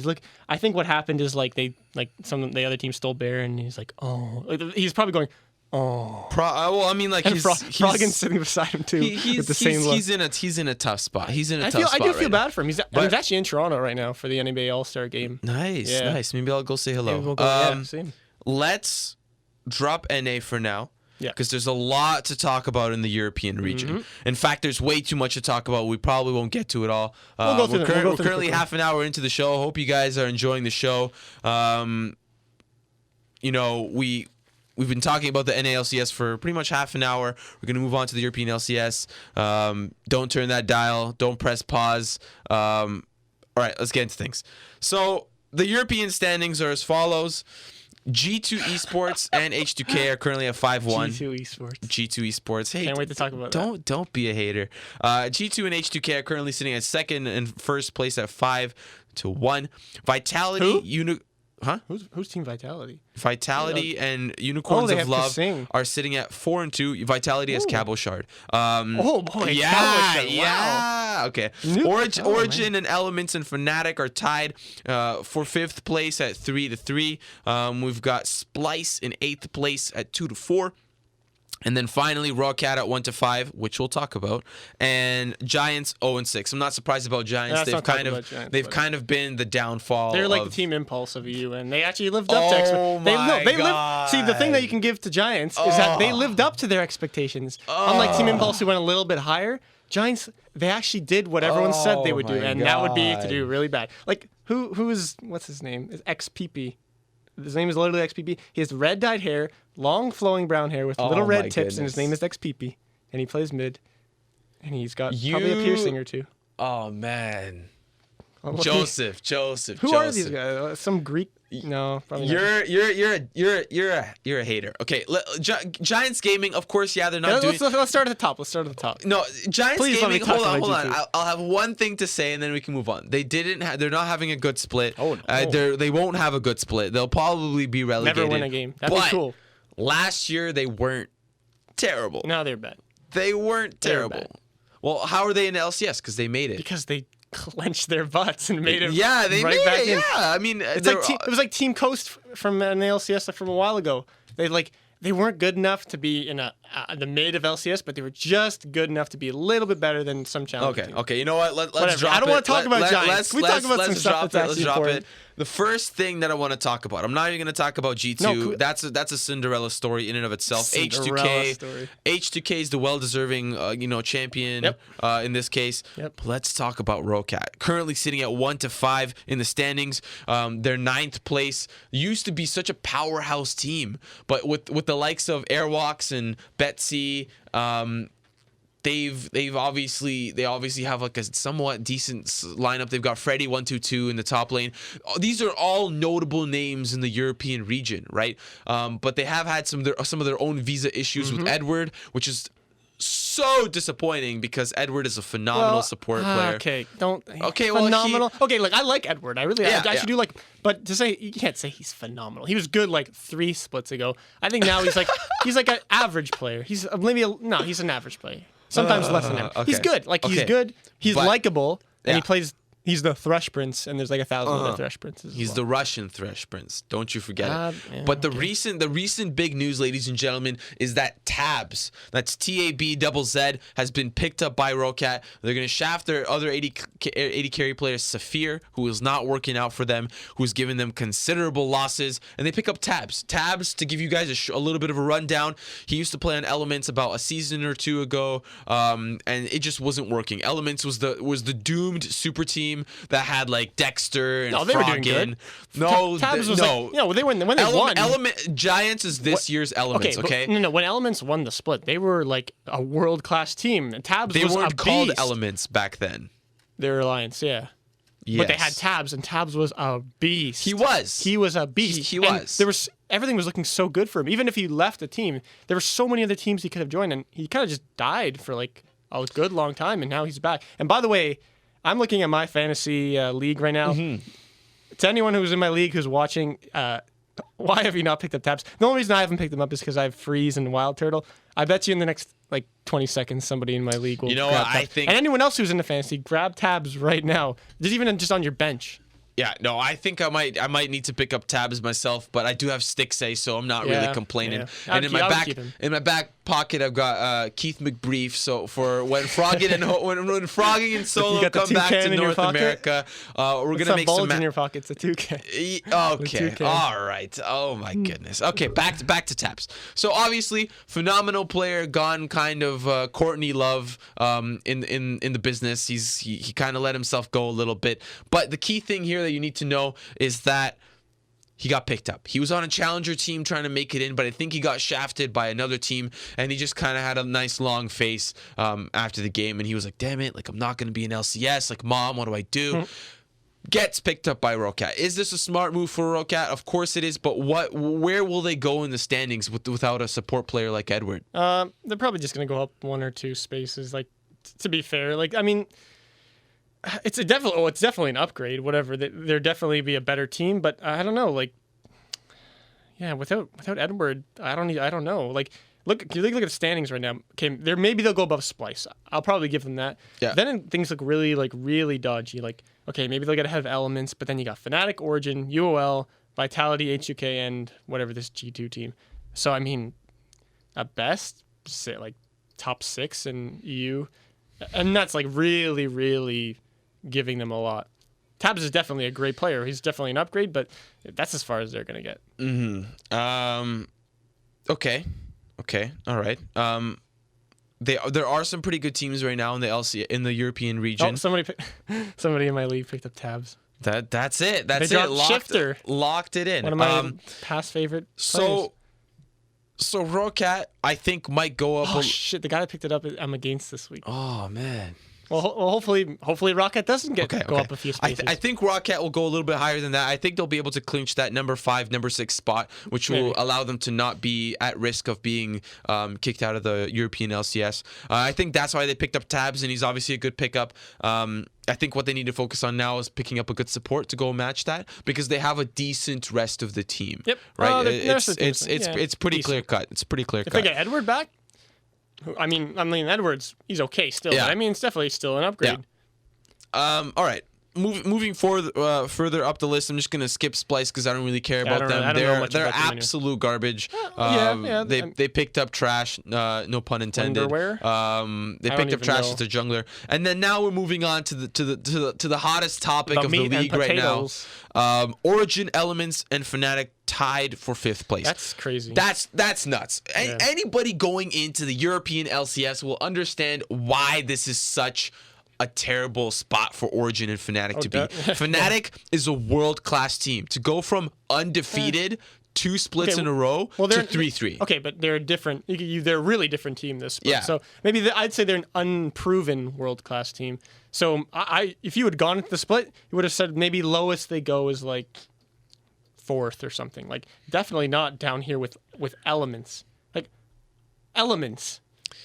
I think what happened is the other team stole Bear and he's like, oh, he's probably going, oh. Froggen's sitting beside him too with the same look. He's in a tough spot. I do feel bad for him. He's actually in Toronto right now for the NBA All-Star game. Nice. Maybe I'll go say hello. We'll go, same. Let's drop NA for now. Yeah. Because there's a lot to talk about in the European region. In fact, there's way too much to talk about. We probably won't get to it all. We're currently half an hour into the show. Hope you guys are enjoying the show. we've been talking about the NALCS for pretty much half an hour. We're going to move on to the European LCS. Don't turn that dial. Don't press pause. All right, let's get into things. So the European standings are as follows. G2 Esports and H2K are currently at 5-1. G2 Esports. G2 Esports. Hey, Can't wait to talk about that. Don't be a hater. G2 and H2K are currently sitting at second and first place at 5-1. Vitality. Huh? Who's Team Vitality? Vitality and Unicorns they of have Love Kasing. are sitting at 4-2. Vitality has Cabo Shard. Oh boy, yeah, Cabo Shard. yeah. Wow. Okay. New- Origin and Elements and Fnatic are tied for 5th place at 3-3. We've got Splice in 8th place at 2-4. And then finally, Rawcat at 1-5, which we'll talk about, and Giants 0-6. I'm not surprised about Giants. They've kind of been the downfall. They're like the Team Impulse of EU, and they actually lived up to expectations. See, the thing that you can give to Giants is that they lived up to their expectations. Unlike Team Impulse, who went a little bit higher, Giants, they actually did what everyone said they would do, and that would be to do really bad. Like who is what's his name? Is XPP. His name is literally XPP. He has red dyed hair, long flowing brown hair with little red tips, and his name is XPP. And he plays mid. And he's got probably a piercing or two. Oh man. Joseph. Who are these guys? Some Greek? No, probably not. You're a hater. Okay, Giants Gaming, of course, yeah, they're not doing. Let's start at the top. No, Giants Please Gaming. Hold on. G2. I'll have one thing to say, and then we can move on. They're not having a good split. Oh no. They won't have a good split. They'll probably be relegated. Never win a game. That'd be cool. Last year they weren't terrible. No, they're bad. They weren't terrible. Bad. Well, how are they in LCS? Because they made it. Because they clenched their butts and made it. Yeah, they right made back it. in. Yeah, I mean, it was like Team Coast from an LCS from a while ago. They weren't good enough to be in the mid of LCS, but they were just good enough to be a little bit better than some challenge. Okay. You know what? Let's drop it. I don't want to talk about Giants. Can we talk about some stuff that's actually important? The first thing that I want to talk about, I'm not even going to talk about G2. No, that's a Cinderella story in and of itself. H2K is the well-deserving champion in this case. Yep. But let's talk about Rawcat. Currently sitting at 1-5 in the standings. They're 9th place. Used to be such a powerhouse team, but with the likes of Airwalks and Betsy, they obviously have like a somewhat decent lineup. They've got Freddy 122 in the top lane. These are all notable names in the European region, right? But they have had some of their own visa issues with Edward, which is so disappointing because Edward is a phenomenal support player. Phenomenal. I like Edward. I actually do like. But to say you can't say he's phenomenal. He was good like 3 splits ago. I think now he's like an average player. He's an average player. Sometimes less than average. Okay. He's good. He's good. He's likable, and he plays. He's the Thresh Prince, and there's like 1,000 other Thresh Princes. He's the Russian Thresh Prince. Don't you forget it. Yeah, but the recent big news, ladies and gentlemen, is that Tabs, that's TABZZ, has been picked up by Rawcat. They're going to shaft their other 80 carry player, Saphir, who is not working out for them, who's given them considerable losses, and they pick up Tabs. Tabs, to give you guys a little bit of a rundown, he used to play on Elements about a season or two ago, and it just wasn't working. Elements was the doomed super team that had like Dexter and they were doing Froggen. good. Tabs was when they won. Giants is this year's Elements, okay? No. When Elements won the split, they were like a world-class team. And Tabs they was weren't a called beast. Elements back then. They were Alliance, yeah. Yes. But they had Tabs, and Tabs was a beast. He was. He was a beast. He was. And everything was looking so good for him. Even if he left the team, there were so many other teams he could have joined, and he kind of just died for like a good long time, and now he's back. And by the way, I'm looking at my fantasy league right now. To anyone who's in my league who's watching, why have you not picked up Tabs? The only reason I haven't picked them up is because I have Freeze and Wild Turtle. I bet you in the next like 20 seconds, somebody in my league will grab Tabs. And anyone else who's in the fantasy, grab Tabs right now. Just on your bench. Yeah, no, I think I might need to pick up Tabs myself, but I do have Stixay, so I'm not really complaining. Yeah. And in my back pocket, I've got Keith McBrief. So for when Froggen and Froggen and Solo come back to North America, we're gonna make some in your pockets. A 2K. Okay, 2K. All right. Oh my goodness. Okay, back to Tabs. So obviously, phenomenal player, gone kind of Courtney Love in the business. He kind of let himself go a little bit. But the key thing here that you need to know is that he got picked up. He was on a challenger team trying to make it in, but I think he got shafted by another team, and he just kind of had a nice long face after the game, and he was like, damn it, like, I'm not going to be an LCS. Like, Mom, what do I do? Gets picked up by Rocat. Is this a smart move for Rocat? Of course it is, but where will they go in the standings without a support player like Edward? They're probably just going to go up 1 or 2 spaces. Like, to be fair, like, I mean, it's definitely an upgrade. Whatever, there definitely be a better team, but I don't know. Like, yeah, without Edward, I don't know. Like, look at the standings right now. Okay, maybe they'll go above Splice. I'll probably give them that. Yeah. Then things look really dodgy. Like, okay, maybe they'll get ahead of Elements, but then you got Fnatic, Origin, UOL, Vitality, HUK, and whatever this G2 team. So I mean, at best, say like top 6 in EU, and that's like really giving them a lot. Tabs is definitely a great player. He's definitely an upgrade, but that's as far as they're gonna get. Okay. All right. There are some pretty good teams right now in the European region. Oh, somebody in my league picked up Tabs. That's it. That's they it. Shifter. Locked it in. One of my past favorite players. So Rocat, I think, might go up. Oh shit! The guy that picked it up, I'm against this week. Oh man. Well, hopefully Rocket doesn't go up a few spaces. I think Rocket will go a little bit higher than that. I think they'll be able to clinch that number 5, number 6 spot, which will allow them to not be at risk of being kicked out of the European LCS. I think that's why they picked up Tabs, and he's obviously a good pickup. I think what they need to focus on now is picking up a good support to go match that, because they have a decent rest of the team. Yep. Right. It's pretty clear cut. It's pretty clear cut. If they get Edward back. I mean, Edwards, he's okay still. Yeah. But I mean, it's definitely still an upgrade. Yeah. All right. Moving forward, further up the list, I'm just gonna skip Splice because I don't really care about them. They're absolute garbage. They picked up trash. No pun intended. Underwear? They picked up trash as a jungler, and then now we're moving on to the hottest topic of the league right now. Origin, Elements, and Fnatic tied for 5th place. That's crazy. That's nuts. Yeah. Anybody going into the European LCS will understand why this is such a terrible spot for Origin and Fnatic to be. Fnatic is a world-class team. To go from undefeated 2 splits in a row to 3-3. Okay, but they're different. They're a really different team this split. Yeah. So maybe I'd say they're an unproven world-class team. So if you had gone into the split, you would have said maybe lowest they go is like 4th or something. Like, definitely not down here with Elements. Like, Elements.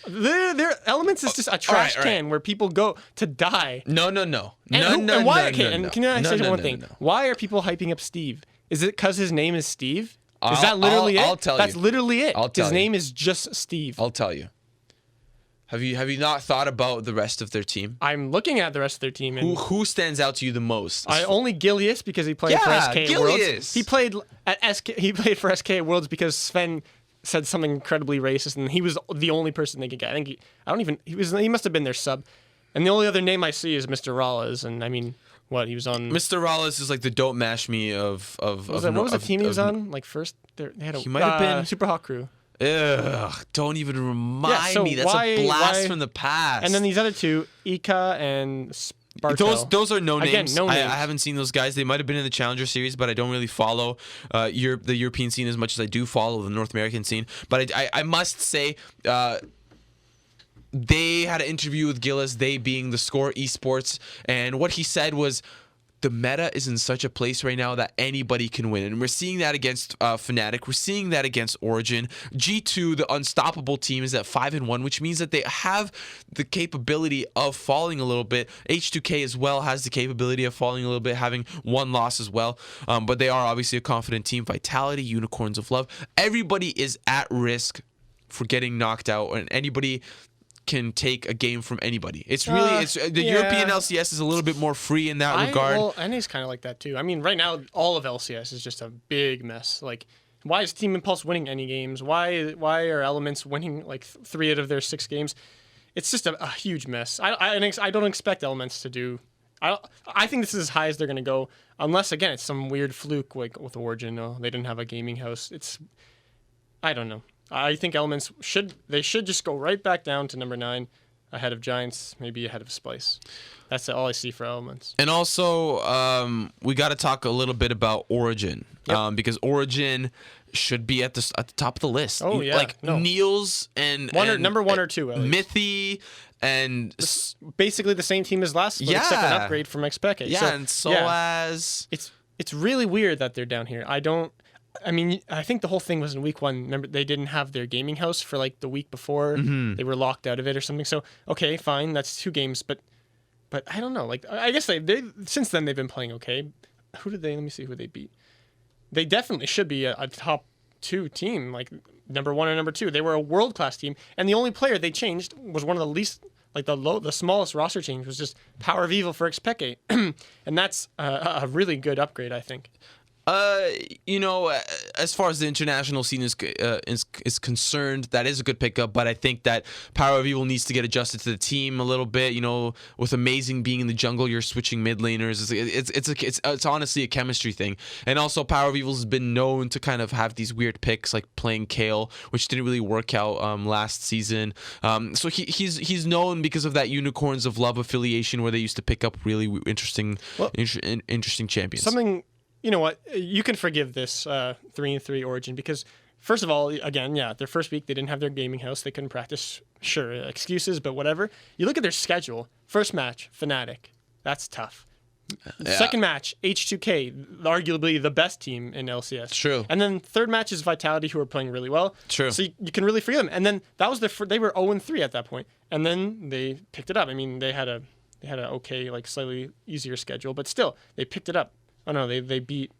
Their Elements is just a trash can where people go to die. No. And can I say one thing? Why are people hyping up Steve? Is it because his name is Steve? Is that literally it? I'll tell you. That's literally it. His name is just Steve. I'll tell you. Have you not thought about the rest of their team? I'm looking at the rest of their team. And who stands out to you the most? Only Gilius, because he played for SK at Worlds. He played for SK at Worlds because Sven said something incredibly racist, and he was the only person they could get. He must have been their sub. And the only other name I see is Mr. Rallas, and I mean, what he was on. Mr. Rallas is like the Don't Mash Me of. What was the team he was on? Like first, they had he might have been Super Hawk Crew. Ugh! Don't even remind me. That's a blast from the past. And then these other two, Ika and Spartel. Those are no names. Again, no names. I haven't seen those guys. They might have been in the Challenger Series, but I don't really follow the European scene as much as I do follow the North American scene. But I must say, they had an interview with Gillis, they being the RU Esports, and what he said was, the meta is in such a place right now that anybody can win. And we're seeing that against Fnatic. We're seeing that against Origin. G2, the unstoppable team, is at 5-1, which means that they have the capability of falling a little bit. H2K as well has the capability of falling a little bit, having 1 loss as well. But they are obviously a confident team. Vitality, Unicorns of Love. Everybody is at risk for getting knocked out, and anybody can take a game from anybody. It's really European LCS is a little bit more free in that regard. Well, NA's kind of like that too. I mean, right now all of LCS is just a big mess. Like, why is Team Impulse winning any games? Why are Elements winning like 3 out of their 6 games? It's just a huge mess. I don't expect Elements to do. I think this is as high as they're going to go, unless again it's some weird fluke like with Origin. No, they didn't have a gaming house. I don't know. I think Elements should just go right back down to number 9. ahead of Giants, maybe ahead of Splice. That's all I see for Elements. And also, we got to talk a little bit about Origin, because Origin should be at the top of the list. Oh yeah, like Niels and number 1 or 2. Mithy and basically the same team as last, except an upgrade from Expeke. Yeah, and Soaz. It's really weird that they're down here. I think the whole thing was in week 1. Remember, they didn't have their gaming house for like the week before. Mm-hmm. They were locked out of it or something. So okay, fine, that's 2 games, but I don't know. Like I guess they since then they've been playing okay. Let me see who they beat. They definitely should be a top 2 team, like number 1 or number 2. They were a world-class team, and the only player they changed was one of the least, like the smallest roster change was just Power of Evil for Expeke, and that's a really good upgrade, I think. As far as the international scene is concerned, that is a good pickup. But I think that Power of Evil needs to get adjusted to the team a little bit. With Amazing being in the jungle, you're switching mid laners. It's honestly a chemistry thing. And also, Power of Evil has been known to kind of have these weird picks, like playing Kale, which didn't really work out last season. So he's known because of that Unicorns of Love affiliation, where they used to pick up really interesting champions. Something. You know what? You can forgive this 3-3 Origin because, first of all, again, their first week they didn't have their gaming house. They couldn't practice. Sure, excuses, but whatever. You look at their schedule. First match, Fnatic. That's tough. Yeah. Second match, H2K, arguably the best team in LCS. True. And then third match is Vitality, who are playing really well. True. So you can really forgive them. And then that was they were 0-3 at that point. And then they picked it up. I mean, they had a okay, like slightly easier schedule, but still they picked it up. Oh no, they beat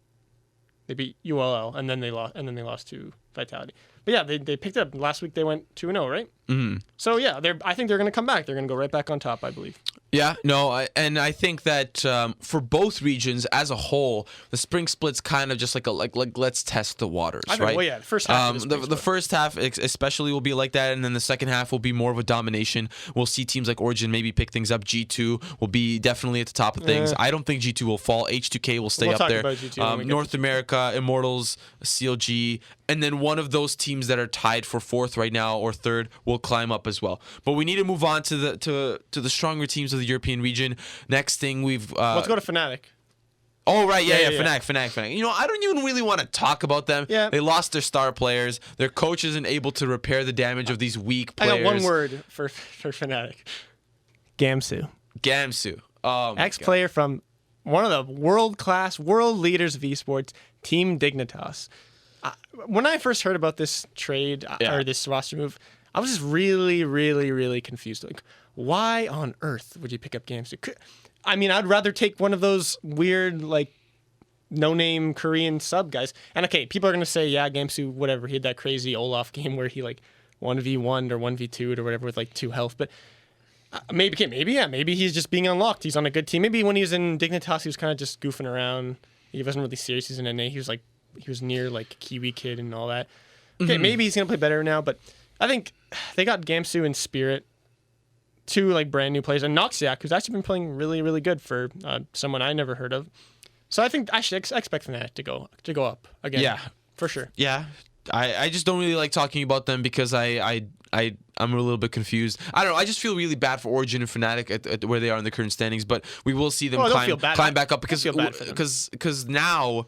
ULL and then they lost to Vitality. But yeah, they picked it up. Last week they went 2-0, right? Mm-hmm. So yeah, I think they're going to come back. They're going to go right back on top, I believe. Yeah, no, I think that for both regions as a whole, the spring split's kind of just like let's test the waters, right? Well, yeah, the first half. The first half especially will be like that, and then the second half will be more of a domination. We'll see teams like Origin maybe pick things up. G2 will be definitely at the top of things. I don't think G2 will fall. H2K will stay up there. Talk about G2 North America, Immortals, CLG, and then one of those teams that are tied for 4th right now or 3rd will climb up as well. But we need to move on to the stronger teams of the European region. Next thing let's go to Fnatic. Oh, right, yeah. Fnatic. I don't even really want to talk about them. Yeah. They lost their star players. Their coach isn't able to repair the damage of these weak players. I got one word for Fnatic. Gamsu. Ex-player from one of the world leaders of esports, Team Dignitas. When I first heard about this trade or this roster move, I was just really, really, really confused. Like, why on earth would you pick up Gamsu? I mean, I'd rather take one of those weird, like, no-name Korean sub guys. And okay, people are going to say, yeah, Gamsu, whatever. He had that crazy Olaf game where he, like, 1v1'd or 1v2'd or whatever with, like, 2 health. But maybe he's just being unlocked. He's on a good team. Maybe when he was in Dignitas, he was kind of just goofing around. He wasn't really serious. He's in NA. He was near, like, Kiwi Kid and all that. Okay, maybe he's going to play better now, but I think they got Gamsu and Spirit, 2 like brand new players, and Noxiac, who's actually been playing really, really good for someone I never heard of. So I think I should expect Fnatic to go up again. Yeah, for sure. Yeah, I just don't really like talking about them because I'm a little bit confused. I don't know. I just feel really bad for Origin and Fnatic at where they are in the current standings, but we will see them climb back up because now.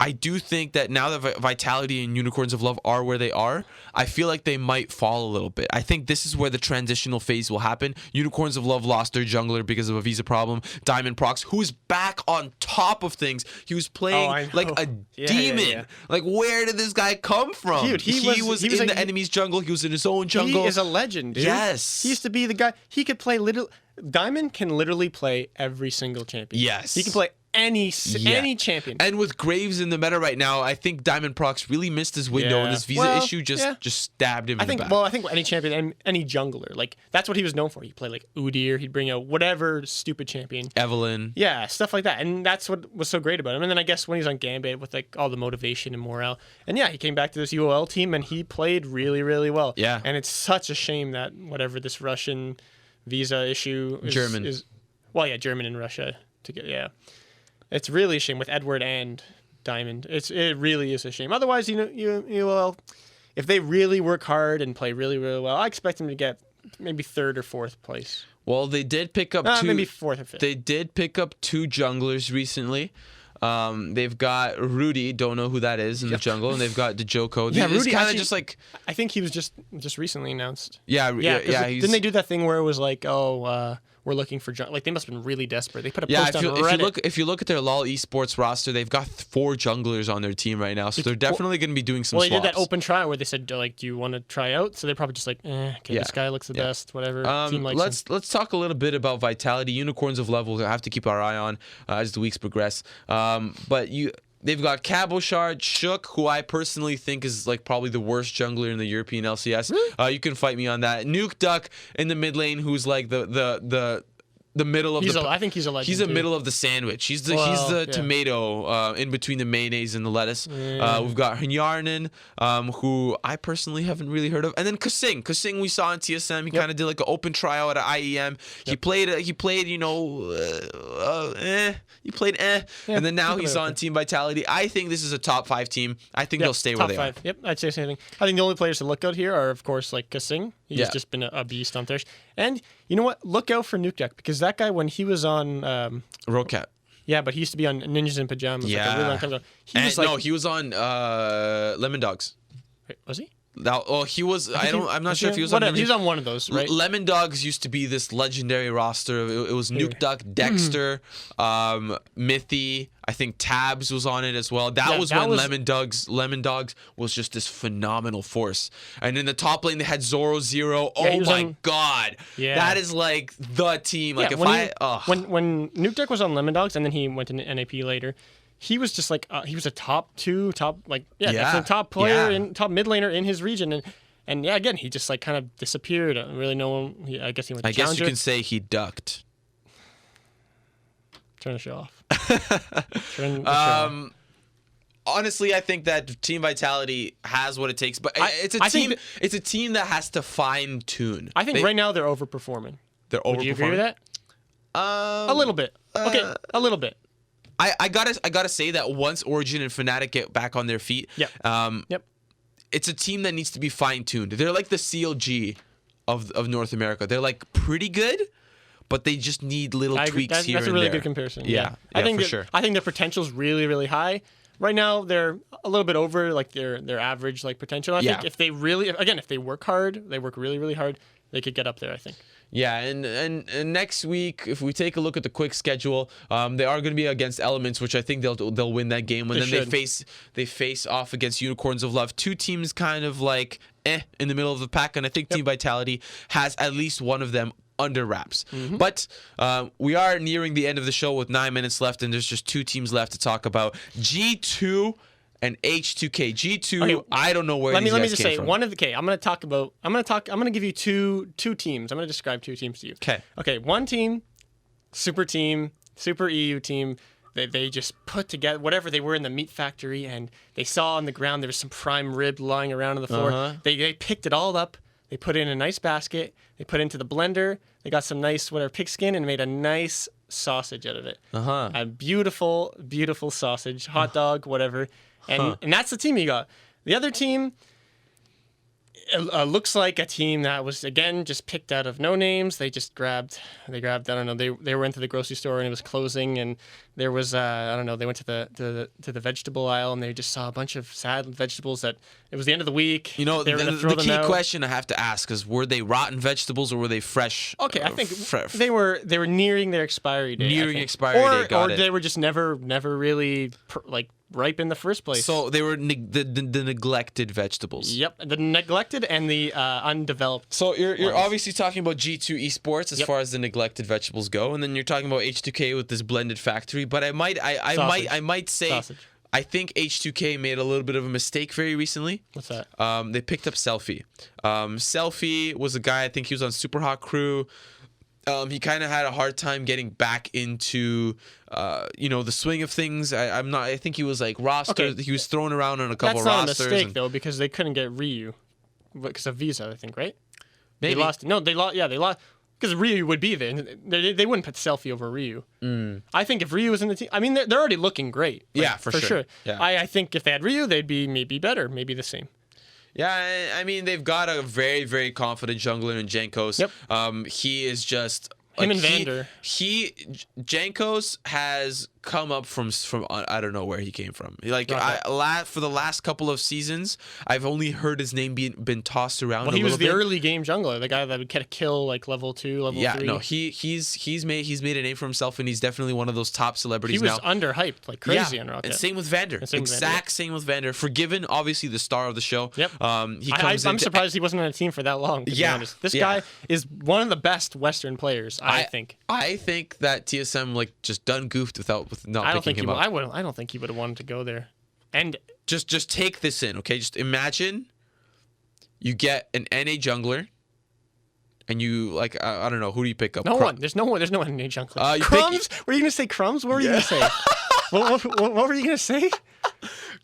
I do think that now that Vitality and Unicorns of Love are where they are, I feel like they might fall a little bit. I think this is where the transitional phase will happen. Unicorns of Love lost their jungler because of a visa problem. Diamond Prox, who's back on top of things. He was playing like a demon. Yeah. Like, where did this guy come from? Dude, he was in the enemy's jungle. He was in his own jungle. He is a legend, dude. Yes. He used to be the guy. He could play Diamond can literally play every single champion. Yes. He can play any champion. And with Graves in the meta right now, I think Diamond Prox really missed his window, and this visa issue just stabbed him in the back. Well, I think any champion and any jungler, like, that's what he was known for. He'd play like Udyr, he'd bring out whatever stupid champion. Evelyn. Yeah, stuff like that. And that's what was so great about him. And then I guess when he was on Gambit with like all the motivation and morale, and he came back to this UOL team and he played really, really well. Yeah. And it's such a shame that whatever this Russian visa issue is German and Russia together. It's really a shame with Edward and Diamond. It really is a shame. Otherwise, if they really work hard and play really, really well, I expect them to get maybe third or fourth place. Well, they did pick up two. Maybe fourth or fifth. They did pick up 2 junglers recently. They've got Rudy, don't know who that is in the jungle, and they've got Dejoko. Yeah, Rudy kind of actually, just like. I think he was just recently announced. Yeah. Didn't they do that thing where it was like, we're looking for like they must have been really desperate. They put a post on Reddit. If you look at their LoL esports roster, they've got 4 junglers on their team right now, so they're definitely going to be doing some. Well, they swaps. did that open trial where they said, like, do you want to try out? So they're probably just like, this guy looks the best, whatever. Team likes him. Let's talk a little bit about Vitality. Unicorns of Level, we'll have to keep our eye on as the weeks progress. They've got Cabochard, Shook, who I personally think is like probably the worst jungler in the European LCS. Really? You can fight me on that. Nuke Duck in the mid lane, who's like the middle of I think he's a legend. He's the too. middle of the sandwich. He's the tomato in between the mayonnaise and the lettuce. Yeah. We've got Yarnan, who I personally haven't really heard of, and then Kasing. Kasing we saw in TSM. He kind of did like an open tryout at IEM. He played. He played. And then now he's on Team Vitality. I think this is a top 5 team. I think they'll stay where they are. Yep, I'd say the same thing. I think the only players to look out here are, of course, like Kasing. He's just been a beast on Thresh. And you know what? Look out for Nuke Duck, because that guy, when he was on Rocat. Yeah, but he used to be on Ninjas in Pajamas like a really long time ago. He was on Lemon Dogs. Wait, was he? He was. I'm not sure if he was whatever. on. He was on one of those, right? Lemon Dogs used to be this legendary roster. It was Nuke Duck, Dexter, Mithy. I think Tabs was on it as well. That was when Lemon Dogs was just this phenomenal force. And in the top lane they had Zoro Zero. Oh my god, that is like the team. Like when Nuke Duck was on Lemon Dogs and then he went to NAP later. He was just like he was a top player and top mid laner in his region, and again he just like kind of disappeared. Really, no one. I guess he went to Challenger. I guess you can say he ducked. Turn the show off. Honestly, I think that Team Vitality has what it takes, but it's a team that has to fine tune. I think right now they're overperforming. They're overperforming. Would you agree with that? A little bit. Okay, a little bit. I gotta say that once Origin and Fnatic get back on their feet, it's a team that needs to be fine tuned. They're like the CLG of North America. They're like pretty good, but they just need little tweaks here and there. That's a really good comparison. Yeah, I think for sure. I think their potential is really, really high. Right now, they're a little bit over like their average like potential. I think if they work hard, they work really, really hard, they could get up there, I think. Yeah, and next week, if we take a look at the quick schedule, they are going to be against Elements, which I think they'll win that game. And then they face off against Unicorns of Love. 2 teams kind of like in the middle of the pack, and I think Team Vitality has at least one of them under wraps. But we are nearing the end of the show with 9 minutes left, and there's just 2 teams left to talk about: G2 and H2K. G2, okay, I don't know where these guys came from. Let me just say one of the K. I'm going to give you two teams. I'm going to describe 2 teams to you. Okay. One team, super EU team. They just put together whatever they were in the meat factory, and they saw on the ground there was some prime rib lying around on the floor. They picked it all up. They put it in a nice basket. They put it into the blender. They got some nice pig skin and made a nice sausage out of it. A beautiful, beautiful sausage, hot dog, whatever. And that's the team you got. The other team looks like a team that was, again, just picked out of no names. They just grabbed, I don't know, they were into the grocery store and it was closing, and there was, I don't know, they went to the vegetable aisle and they just saw a bunch of sad vegetables that it was the end of the week. You know, the key question I have to ask is, were they rotten vegetables or were they fresh? Okay, I think they were nearing their expiry date. Or they were just never really ripe in the first place. So they were the neglected vegetables. Yep, the neglected and the undeveloped. So you're obviously talking about G2 esports as far as the neglected vegetables go, and then you're talking about H2K with this blended factory. But I might say Sausage. I think H2K made a little bit of a mistake very recently. What's that? They picked up Selfie. Selfie was a guy, I think he was on Super Hot Crew. He kind of had a hard time getting back into, the swing of things. I think he was like rostered. Okay. He was thrown around on a couple of rosters. That's not a mistake though, because they couldn't get Ryu because of Visa, I think, right? Maybe. They lost. No, they lost. Yeah, they lost because Ryu would be there. They wouldn't put Selfie over Ryu. I think if Ryu was in the team, I mean, they're already looking great. Yeah, for sure. Yeah. I think if they had Ryu, they'd be maybe better, maybe the same. Yeah, I mean they've got a very, very confident jungler in Jankos. Yep. He is just Him and Vander. Jankos has come up from I don't know where he came from. Like for the last couple of seasons, I've only heard his name been tossed around. Well, he was the bit. early game jungler, the guy that would get a kill like level 2, level 3. Yeah, no, he's made a name for himself, and he's definitely one of those top celebrities now. He was underhyped like crazy on Rocket. And same with Vander. Same with Vander. Forgiven, obviously the star of the show. Yep. I'm surprised he wasn't on a team for that long. To be honest. This guy is one of the best Western players. I think. I think that TSM like just done goofed with not picking him up. I don't think he would have wanted to go there. And just take this in, okay? Just imagine you get an NA jungler, and you like I don't know, who do you pick up? No one. There's no one NA jungler. Crumbs? Were you gonna say Crumbs? What were you gonna say? what were you gonna say?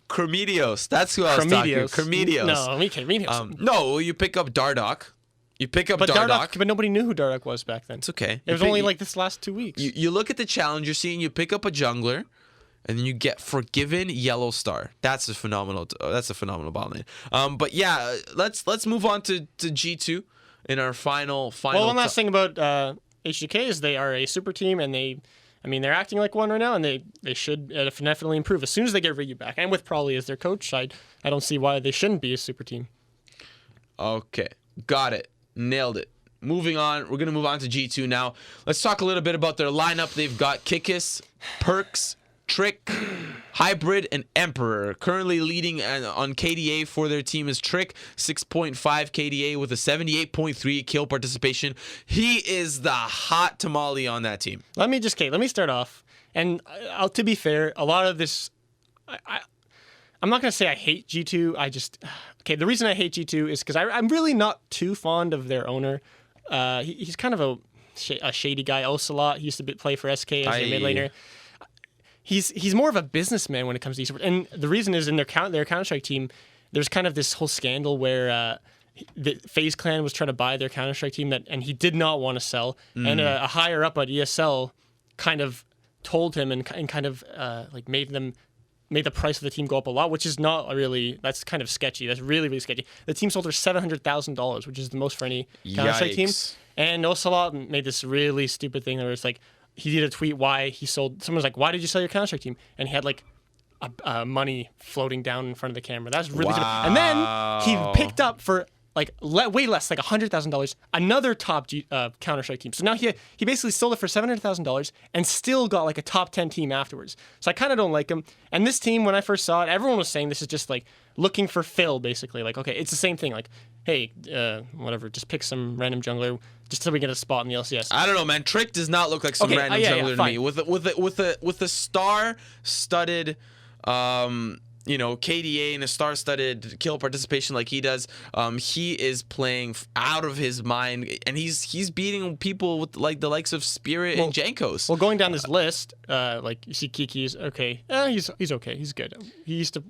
Cremedios. That's who I was talking. Cremedios. No, Cremedios. No, you pick up Dardoch. You pick up Dardoch. But nobody knew who Dardoch was back then. It's okay. It was only like this last 2 weeks. You look at the challenge you're seeing, you pick up a jungler, and then you get Forgiven Yellow Star. That's a phenomenal bot lane. But yeah, let's move on to G2 in our final. Well, one last thing about HGK is they are a super team, and they're acting like one right now, and they should definitely improve as soon as they get Ryu back. And with Prolly as their coach, I don't see why they shouldn't be a super team. Okay, got it. Nailed it. Moving on, we're going to move on to G2 now. Let's talk a little bit about their lineup. They've got Kikis, Perks, Trick, Hybrid, and Emperor. Currently leading on KDA for their team is Trick, 6.5 KDA with a 78.3 kill participation. He is the hot tamale on that team. Let me start off. And to be fair, a lot of this... I'm not going to say I hate G2. The reason I hate G2 is because I'm really not too fond of their owner. He's kind of a shady guy. Ocelot, he used to play for SK as their mid laner. He's more of a businessman when it comes to esports. And the reason is in their Counter-Strike team, there's kind of this whole scandal where the FaZe Clan was trying to buy their Counter-Strike team and he did not want to sell. And a higher up at ESL kind of told him and kind of made the price of the team go up a lot, which is not really, that's kind of sketchy. That's really, really sketchy. The team sold for $700,000, which is the most for any Counter-Strike team. And Ocelot made this really stupid thing where it's like, he did a tweet why he sold, someone's like, why did you sell your Counter-Strike team? And he had like money floating down in front of the camera. That's really stupid. And then he picked up for like way less, like $100,000, another top Counter-Strike team. So now he basically sold it for $700,000 and still got like a top 10 team afterwards. So I kind of don't like him. And this team, when I first saw it, everyone was saying this is just like looking for fill, basically. Like, okay, it's the same thing. Like, hey, whatever, just pick some random jungler just so we get a spot in the LCS. I don't know, man. Trick does not look like some random jungler to me. With a star-studded KDA and a star-studded kill participation like he does, he is playing out of his mind, and he's beating people with like the likes of Spirit and Jankos. Well, going down this list, like you see Kiki's okay. He's okay. He's good. He used to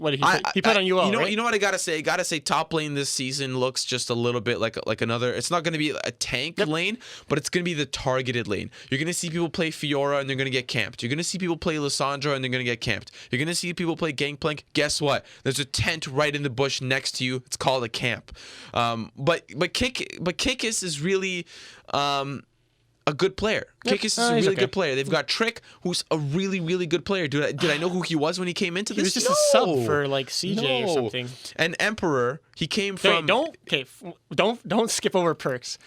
he put on UL. You know what I gotta say? I gotta say top lane this season looks just a little bit like another. It's not gonna be a tank lane, but it's gonna be the targeted lane. You're gonna see people play Fiora and they're gonna get camped. You're gonna see people play Lissandra and they're gonna get camped. You're gonna see people play Gangplank. Guess what? There's a tent right in the bush next to you. It's called a camp. But Kikis is really a good player. Kikis is a really good player. They've got Trick, who's a really, really good player. Did I know who he was when he came into this? He was just a sub for like CJ or something. And Emperor, he came from. Don't skip over Perks.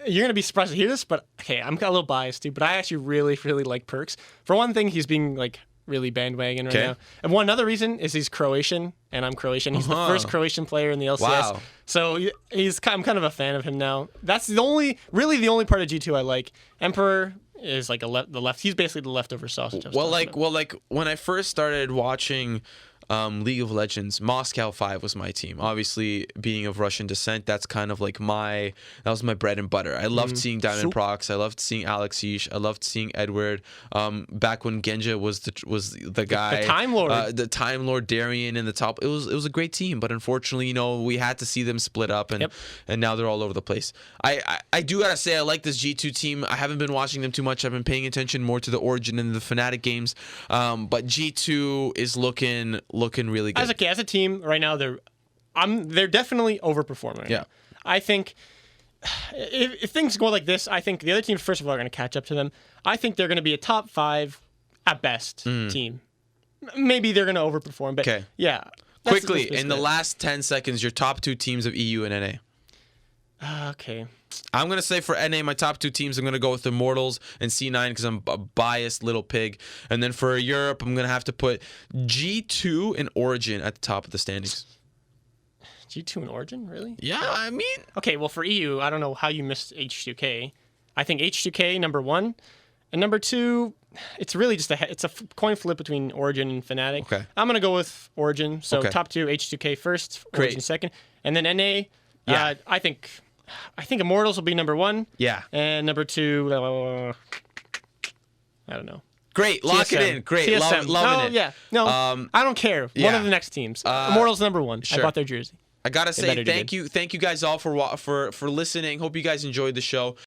You're gonna be surprised to hear this, but okay, I'm a little biased too. But I actually really, really like Perks. For one thing, he's being like really bandwagon right now. And one other reason is he's Croatian, and I'm Croatian. He's the first Croatian player in the LCS. Wow. So I'm kind of a fan of him now. That's the only part of G2 I like. Emperor is like the left. He's basically the leftover sausage. Like when I first started watching League of Legends, Moscow 5 was my team. Obviously, being of Russian descent, that's kind of like that was my bread and butter. I loved seeing Diamond Prox. I loved seeing Alex Yeesh. I loved seeing Edward. Back when Genja was the guy, the Time Lord Darien in the top. It was a great team, but unfortunately, we had to see them split up, and now they're all over the place. I do gotta say I like this G2 team. I haven't been watching them too much. I've been paying attention more to the Origin and the Fnatic games, but G2 is looking really good. As a team right now, they're definitely overperforming. Right Yeah. now. I think if things go like this, I think the other teams first of all are going to catch up to them. I think they're going to be a top 5 at best team. Maybe they're going to overperform, but Okay. yeah. Quickly, in the last 10 seconds, your top 2 teams of EU and NA. Okay. I'm going to say for NA, my top 2 teams, I'm going to go with Immortals and C9 because I'm a biased little pig. And then for Europe, I'm going to have to put G2 and Origin at the top of the standings. G2 and Origin, really? Yeah, I mean... Okay, well, for EU, I don't know how you missed H2K. I think H2K, number 1. And number 2, it's really just it's a coin flip between Origin and Fnatic. Okay. I'm going to go with Origin. So Okay. top 2, H2K first, Great. Origin second. And then NA, Yeah. I think Immortals will be number 1. Yeah. And number 2, I don't know. Great. Lock TSM. it in. Great. TSM. Loving it. Yeah. No, I don't care. yeah. One of the next teams. Immortals number 1. sure. I bought their jersey. I gotta say better do thank you guys all for listening. Hope you guys enjoyed the show.